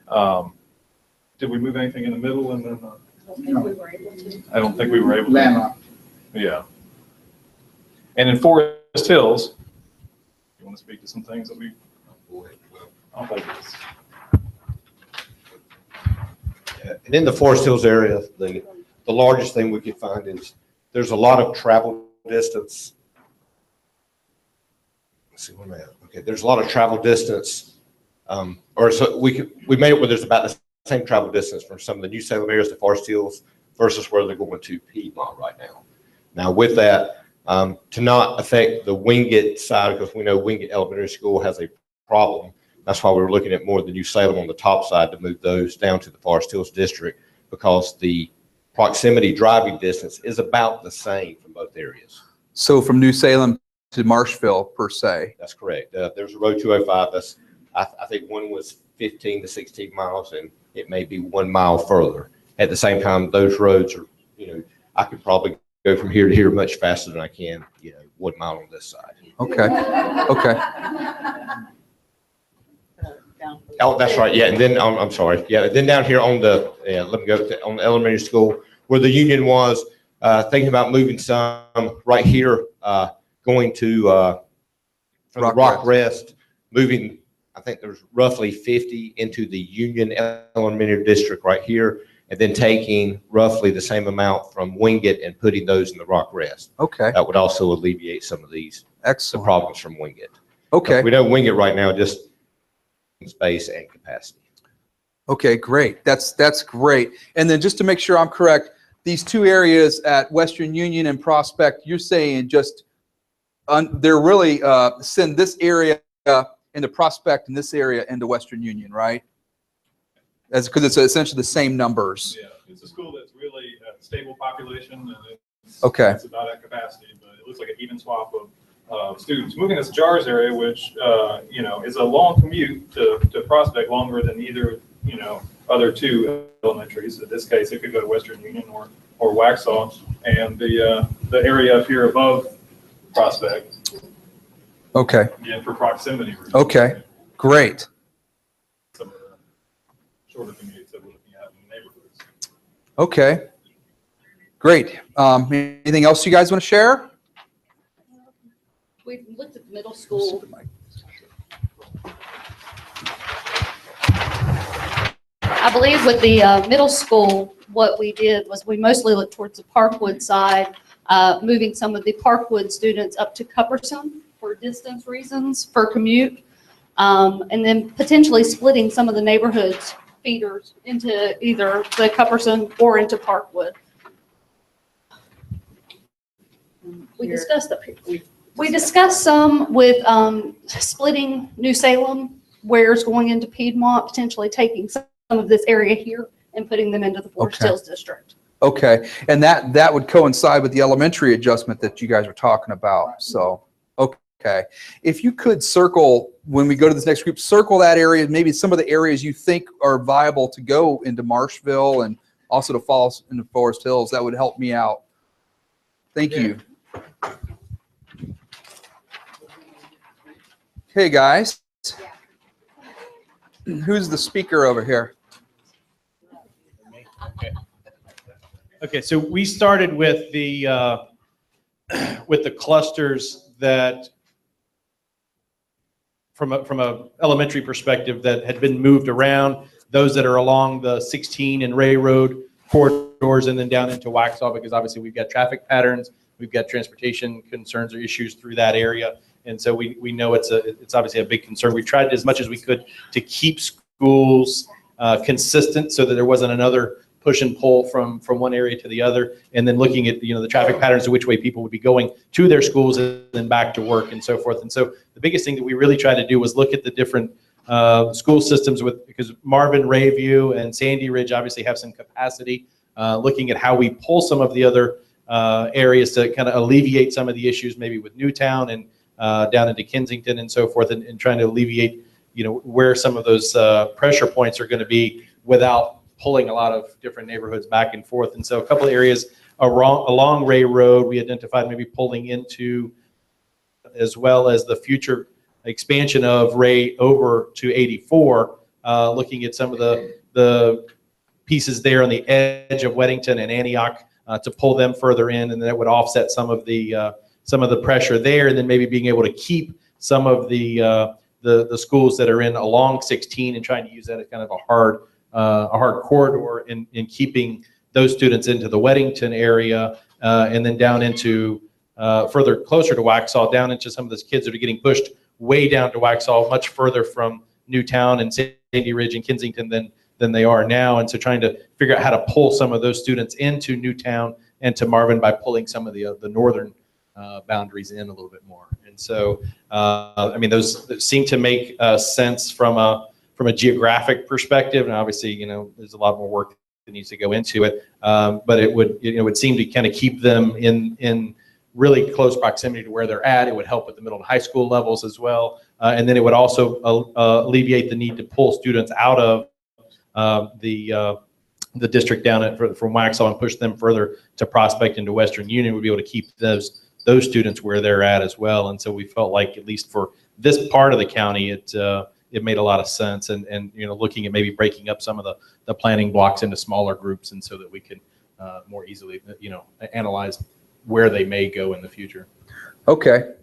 did we move anything in the middle? And then I don't think we were able to. Landlocked. Yeah. And in Forest Hills, you want to speak to some things that we. I'll hold this. And in the Forest Hills area, the largest thing we could find is there's a lot of travel distance. Let's see, where am I at? Okay, there's a lot of travel distance, or so we made it where there's about the same travel distance from some of the New Salem areas to Forest Hills versus where they're going to Piedmont right now. Now with that, to not affect the Wingate side, because we know Wingate Elementary School has a problem. That's why we were looking at more of the New Salem on the top side to move those down to the Forest Hills district, because the proximity driving distance is about the same from both areas. So from New Salem to Marshville per se. That's correct. There's a road 205. That's I think one was 15 to 16 miles, and it may be 1 mile further. At the same time, those roads are, I could probably go from here to here much faster than I can, 1 mile on this side. Okay. Okay. Oh, that's right. Yeah, and then I'm sorry. Yeah, then down here on the let me go on the elementary school where the union was, thinking about moving some right here, going to from the Rock Rest, moving. I think there's roughly 50 into the Union Elementary District right here, and then taking roughly the same amount from Wingate and putting those in the Rock Rest. Okay. That would also alleviate some of the Excellent. problems from Wingate. Okay. We know Wingate right now just space and capacity. Okay, great. That's great. And then just to make sure I'm correct, these two areas at Western Union and Prospect, you're saying just they're really send this area into Prospect and this area into Western Union, right? Because it's essentially the same numbers. Yeah, it's a school that's really a stable population, and it's about at capacity, but it looks like an even swap of students. Moving this JARS area, which is a long commute to Prospect, longer than either other two elementaries. In this case, it could go to Western Union or Waxhaw, and the area up here above Prospect. Okay. Again, for proximity reasons. Okay. Great. Some of the shorter commutes that we're looking at in neighborhoods. Okay. Great. Anything else you guys want to share? We've looked at the middle school. I believe with the middle school, what we did was we mostly looked towards the Parkwood side, moving some of the Parkwood students up to Cupperson for distance reasons, for commute, and then potentially splitting some of the neighborhoods feeders into either the Cupperson or into Parkwood. We discussed up here. We discussed some with splitting New Salem, where it's going into Piedmont, potentially taking some of this area here and putting them into the Forest Hills district. Okay. And that would coincide with the elementary adjustment that you guys were talking about. So, okay. If you could circle, when we go to this next group, circle that area, maybe some of the areas you think are viable to go into Marshville and also to fall into Forest Hills, that would help me out. Thank you. Hey, guys. Who's the speaker over here? Okay, so we started with the clusters that, from a elementary perspective, that had been moved around, those that are along the 16 and Ray Road corridors, and then down into Waxhaw, because obviously we've got traffic patterns, we've got transportation concerns or issues through that area. And so we know it's obviously a big concern. We tried as much as we could to keep schools consistent so that there wasn't another push and pull from one area to the other, and then looking at the traffic patterns of which way people would be going to their schools and then back to work and so forth. And so the biggest thing that we really tried to do was look at the different school systems, because Marvin, Rayview, and Sandy Ridge obviously have some capacity, looking at how we pull some of the other areas to kind of alleviate some of the issues maybe with Newtown and down into Kensington and so forth, and trying to alleviate where some of those pressure points are going to be without pulling a lot of different neighborhoods back and forth. And so a couple of areas along Ray Road we identified maybe pulling into, as well as the future expansion of Ray over to 84, looking at some of the pieces there on the edge of Weddington and Antioch to pull them further in, and that would offset some of the pressure there, and then maybe being able to keep some of the schools that are in along 16 and trying to use that as kind of a hard corridor in keeping those students into the Weddington area, and then down into further closer to Waxhaw, down into some of those kids that are getting pushed way down to Waxhaw, much further from Newtown and Sandy Ridge and Kensington than they are now. And so trying to figure out how to pull some of those students into Newtown and to Marvin by pulling some of the northern boundaries in a little bit more. And so, I mean, those seem to make sense from a geographic perspective. And obviously, there's a lot more work that needs to go into it. But it would seem to kind of keep them in really close proximity to where they're at. It would help at the middle and high school levels as well. And then it would also alleviate the need to pull students out of the district down from Waxhaw and push them further to Prospect into Western Union. Would be able to keep those students where they're at as well. And so we felt like, at least for this part of the county, it made a lot of sense. And looking at maybe breaking up some of the planning blocks into smaller groups, and so that we can more easily analyze where they may go in the future. Okay.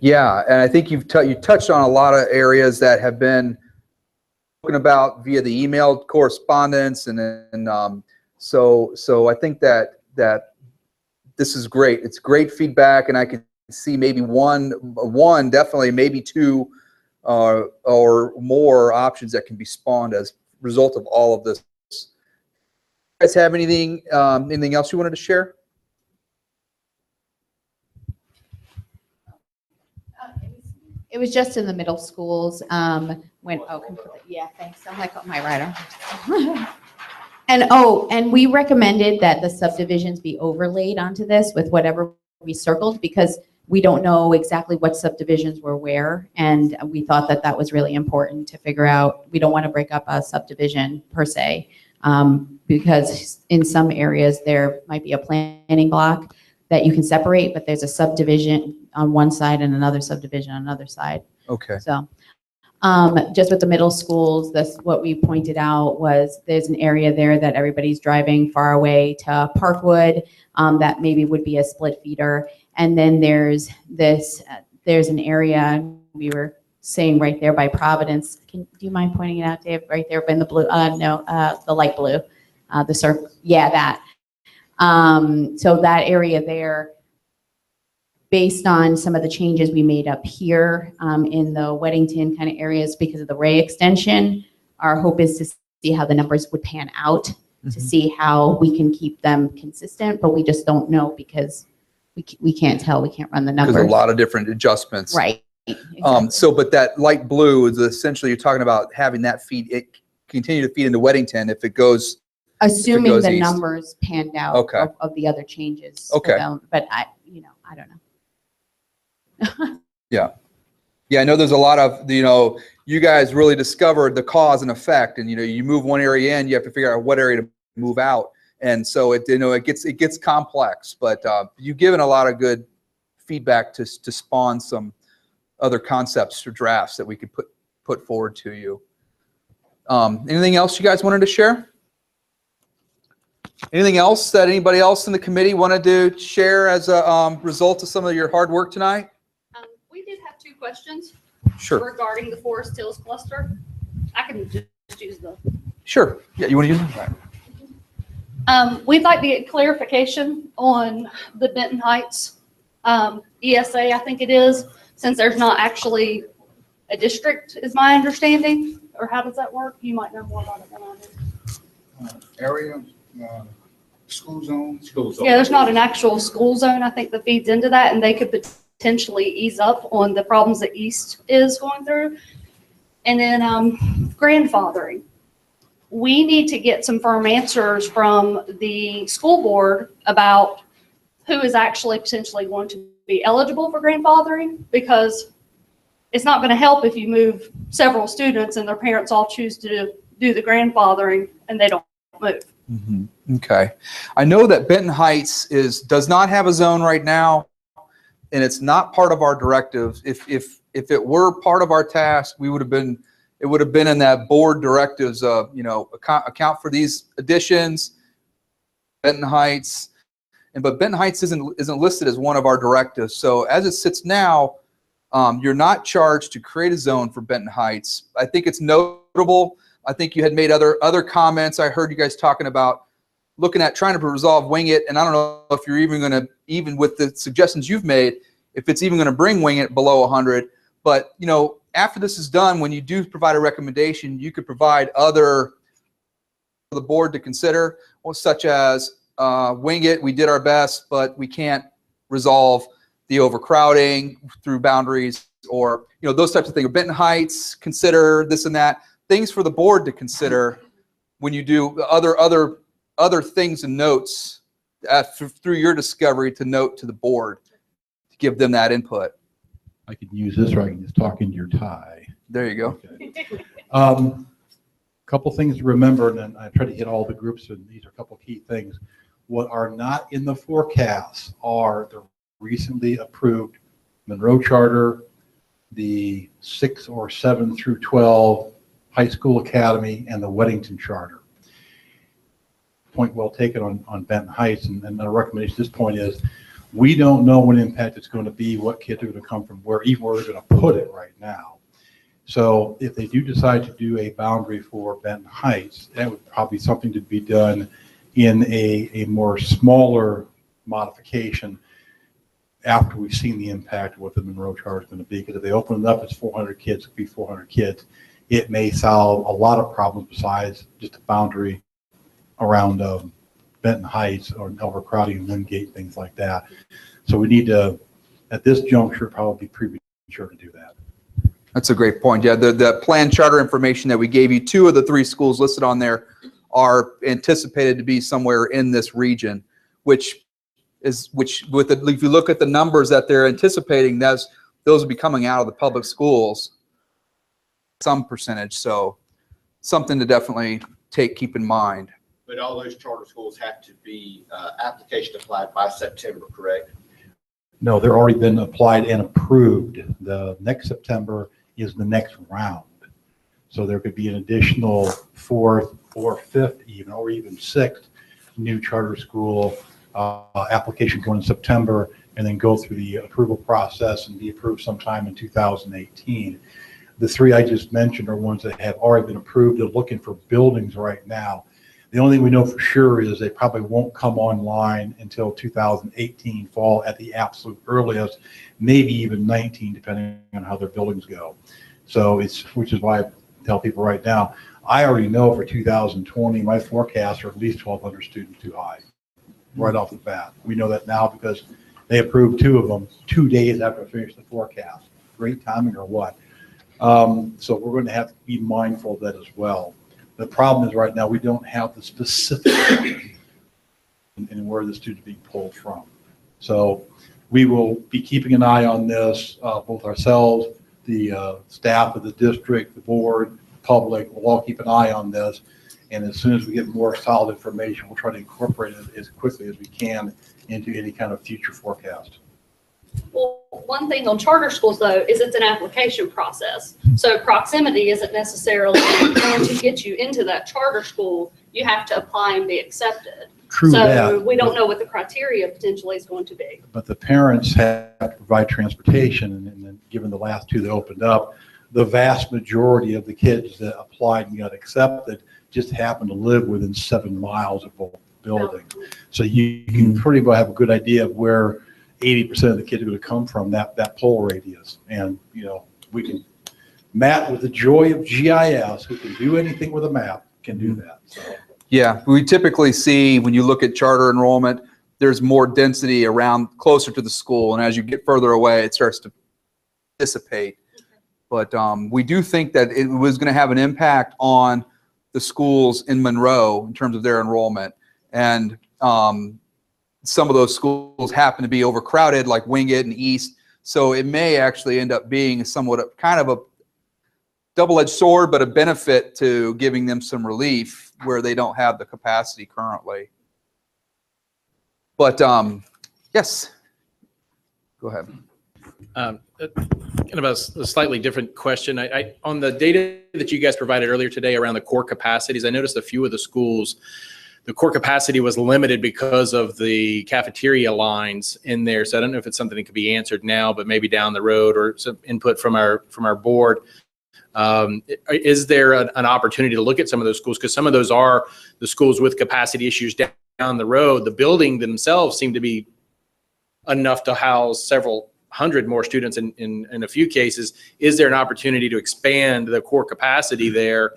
Yeah, and I think you touched on a lot of areas that have been spoken about via the email correspondence, and so I think that this is great. It's great feedback, and I can see maybe one definitely, maybe two or more options that can be spawned as a result of all of this. You guys have anything else you wanted to share? It was just in the middle schools yeah, thanks. I'm like on my rider. And we recommended that the subdivisions be overlaid onto this with whatever we circled, because we don't know exactly what subdivisions were where. And we thought that was really important to figure out. We don't want to break up a subdivision per se, because in some areas there might be a planning block that you can separate, but there's a subdivision on one side and another subdivision on another side. Okay. So just with the middle schools, that's what we pointed out, was there's an area there that everybody's driving far away to Parkwood, that maybe would be a split feeder. And then there's an area we were saying right there by Providence. Do you mind pointing it out, Dave? Right there in the blue, the light blue, the circle. Yeah, that. So that area there, based on some of the changes we made up here in the Weddington kind of areas because of the Ray extension, our hope is to see how the numbers would pan out, to see how we can keep them consistent, but we just don't know because we can't tell, we can't run the numbers. There's a lot of different adjustments. Right. Exactly. But that light blue is essentially, you're talking about having that continue to feed into Weddington if it goes. Assuming the east. Numbers panned out of the other changes. Okay. But I don't know. Yeah, I know there's a lot of, you guys really discovered the cause and effect, and you move one area in, you have to figure out what area to move out. And so it gets complex, but you've given a lot of good feedback to spawn some other concepts or drafts that we could put forward to you. Anything else you guys wanted to share? Anything else that anybody else in the committee wanted to share as a result of some of your hard work tonight? We did have 2 questions Sure. regarding the Forest Hills cluster. I can just use the. Sure. Yeah, you want to use it? We'd like to get clarification on the Benton Heights ESA, I think it is, since there's not actually a district, is my understanding. Or how does that work? You might know more about it than I do. Area, school zone. School zone. Yeah, there's not an actual school zone, I think, that feeds into that, and they could potentially ease up on the problems that East is going through. And then grandfathering. We need to get some firm answers from the school board about who is actually potentially going to be eligible for grandfathering, because it's not going to help if you move several students and their parents all choose to do the grandfathering and they don't move. Mm-hmm. Okay. I know that Benton Heights does not have a zone right now, and it's not part of our directives. If it were part of our task, it would have been in that board directives of, account for these additions, Benton Heights, but Benton Heights isn't listed as one of our directives. So as it sits now, you're not charged to create a zone for Benton Heights. I think it's notable. I think you had made other comments. I heard you guys talking about looking at trying to resolve Wing It, and I don't know if you're even going to, even with the suggestions you've made, if it's even going to bring Wing It below 100. But after this is done, when you do provide a recommendation, you could provide other for the board to consider, such as Wing It, we did our best, but we can't resolve the overcrowding through boundaries, or those types of things. Benton Heights, consider this and that. Things for the board to consider when you do other things and notes through your discovery to note to the board to give them that input. I could use this, or I can just talk into your tie. There you go. Okay. Couple things to remember, and then I try to hit all the groups, and these are a couple key things. What are not in the forecast are the recently approved Monroe Charter, the 6 or 7 through 12 High School Academy, and the Weddington Charter. Point well taken on Benton Heights, and my recommendation at this point is we don't know what impact it's going to be, what kids are going to come from where, even where they're going to put it right now. So if they do decide to do a boundary for Benton Heights, that would probably be something to be done in a more smaller modification after we've seen the impact of what the Monroe Charter is going to be. Because if they open it up as 400 kids, it could be 400 kids. It may solve a lot of problems besides just a boundary around Benton Heights or overcrowding and Wingate, things like that. So we need to, at this juncture, probably be premature to do that. That's a great point. Yeah, the planned charter information that we gave you, 2 of the 3 schools listed on there are anticipated to be somewhere in this region, if you look at the numbers that they're anticipating, those will be coming out of the public schools, some percentage. So something to definitely keep in mind. But all those charter schools have to be application applied by September, correct? No, they're already been applied and approved. The next September is the next round. So there could be an additional 4th or 5th even, or even 6th new charter school application going in September, and then go through the approval process and be approved sometime in 2018. The 3 I just mentioned are ones that have already been approved. They're looking for buildings right now. The only thing we know for sure is they probably won't come online until 2018 fall at the absolute earliest, maybe even 19, depending on how their buildings go. So which is why I tell people right now, I already know for 2020, my forecasts are at least 1,200 students too high, right off the bat. We know that now because they approved 2 of them 2 days after I finished the forecast. Great timing or what? So we're going to have to be mindful of that as well. The problem is right now we don't have the specific and where the students are being pulled from. So we will be keeping an eye on this, both ourselves, the staff of the district, the board, public, will all keep an eye on this. And as soon as we get more solid information, we'll try to incorporate it as quickly as we can into any kind of future forecast. Well, one thing on charter schools though is it's an application process. So proximity isn't necessarily going to get you into that charter school. You have to apply and be accepted. True So that. we don't know what the criteria potentially is going to be. But the parents have to provide transportation, and then given the last two that opened up, the vast majority of the kids that applied and got accepted just happened to live within 7 miles of a building. So you can pretty well have a good idea of where 80% of the kids are going to come from, that pole radius. And, you know, we can, Matt, with the joy of GIS, who can do anything with a map, can do that. So. Yeah, we typically see when you look at charter enrollment, there's more density around closer to the school. And as you get further away, it starts to dissipate. But we do think that it was going to have an impact on the schools in Monroe in terms of their enrollment. And some of those schools happen to be overcrowded, like Wingate and East. So it may actually end up being somewhat of kind of a double-edged sword, but a benefit to giving them some relief where they don't have the capacity currently. But yes, go ahead. Kind of a slightly different question. I on the data that you guys provided earlier today around the core capacities, I noticed a few of the schools, the core capacity was limited because of the cafeteria lines in there. So I don't know if it's something that could be answered now, but maybe down the road, or some input from our board. Is there an opportunity to look at some of those schools? Because some of those are the schools with capacity issues down the road. The building themselves seem to be enough to house several hundred more students in a few cases. Is there an opportunity to expand the core capacity there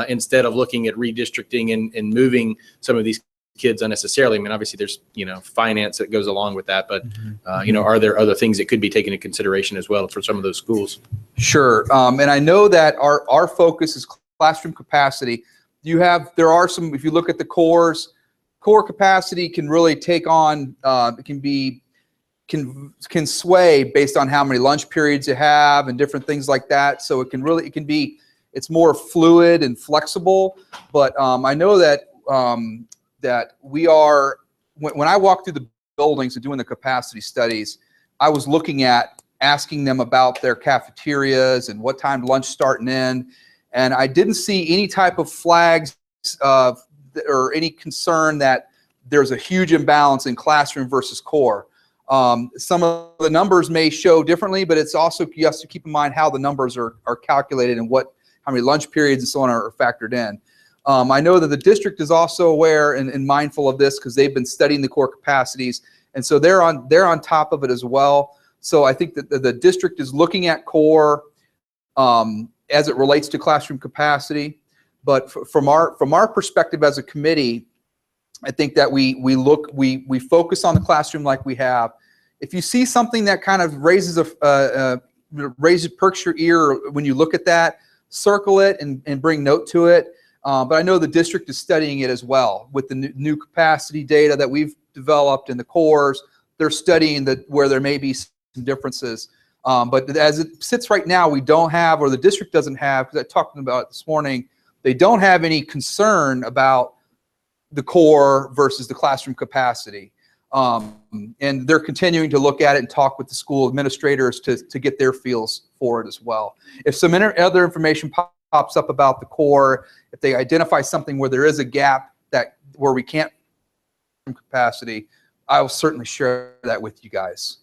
instead of looking at redistricting and moving some of these kids unnecessarily? I mean, obviously there's, you know, finance that goes along with that, but you know, are there other things that could be taken into consideration as well for some of those schools? Sure. And I know that our focus is classroom capacity. There are some, if you look at the core capacity can really take on, can sway based on how many lunch periods you have and different things like that. So it's more fluid and flexible. But I know that that we are, when I walk through the buildings and doing the capacity studies, I was looking at asking them about their cafeterias and what time lunch start and end. And I didn't see any type of flags or any concern that there's a huge imbalance in classroom versus core. Some of the numbers may show differently, but it's also, you have to keep in mind how the numbers are calculated and how many lunch periods and so on are factored in. I know that the district is also aware and mindful of this because they've been studying the core capacities, and so they're on top of it as well. So I think that the district is looking at core as it relates to classroom capacity. But from our perspective as a committee, I think that we focus on the classroom like we have. If you see something that kind of perks your ear when you look at that, circle it and bring note to it. But I know the district is studying it as well with the new capacity data that we've developed in the cores. They're studying where there may be some differences. But as it sits right now, we don't have, or the district doesn't have, because I talked about it this morning, they don't have any concern about the core versus the classroom capacity. And they're continuing to look at it and talk with the school administrators to get their feels for it as well. If some other information pops up about the core, if they identify something where there is a gap where we can't capacity, I will certainly share that with you guys.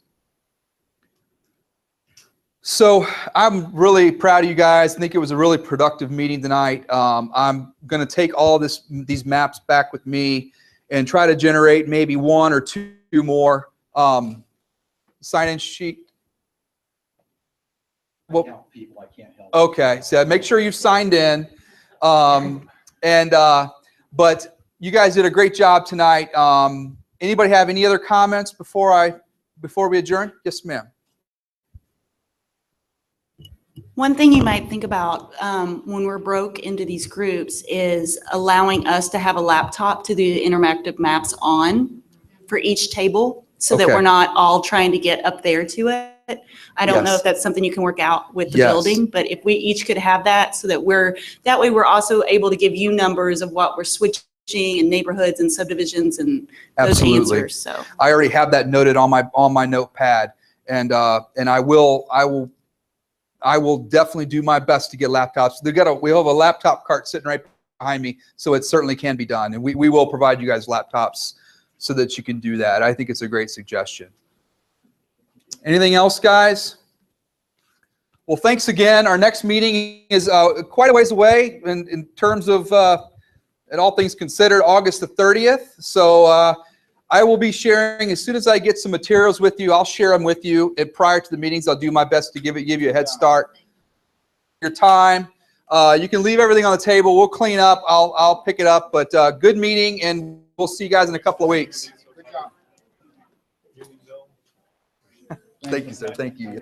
So I'm really proud of you guys. I think it was a really productive meeting tonight. I'm going to take all these maps back with me and try to generate maybe 1 or 2 more sign-in sheet. Well, people, I can't help. Okay, so make sure you've signed in. But you guys did a great job tonight. Anybody have any other comments before we adjourn? Yes, ma'am. One thing you might think about when we're broke into these groups is allowing us to have a laptop to do interactive maps on for each table so that Okay. we're not all trying to get up there to it. I don't know Yes. if that's something you can work out with the Yes. building, but if we each could have that so that that way we're also able to give you numbers of what we're switching in neighborhoods and subdivisions and those Absolutely. answers, so. I already have that noted on my notepad, and I will definitely do my best to get laptops. We have a laptop cart sitting right behind me, so it certainly can be done, and we will provide you guys laptops so that you can do that. I think it's a great suggestion. Anything else, guys? Well, thanks again. Our next meeting is quite a ways away in terms of, and all things considered, August the 30th. So I will be sharing, as soon as I get some materials with you, I'll share them with you. And prior to the meetings, I'll do my best to give you a head start. Your time. You can leave everything on the table. We'll clean up. I'll pick it up. But good meeting, and we'll see you guys in a couple of weeks. Thank you, sir. Thank you.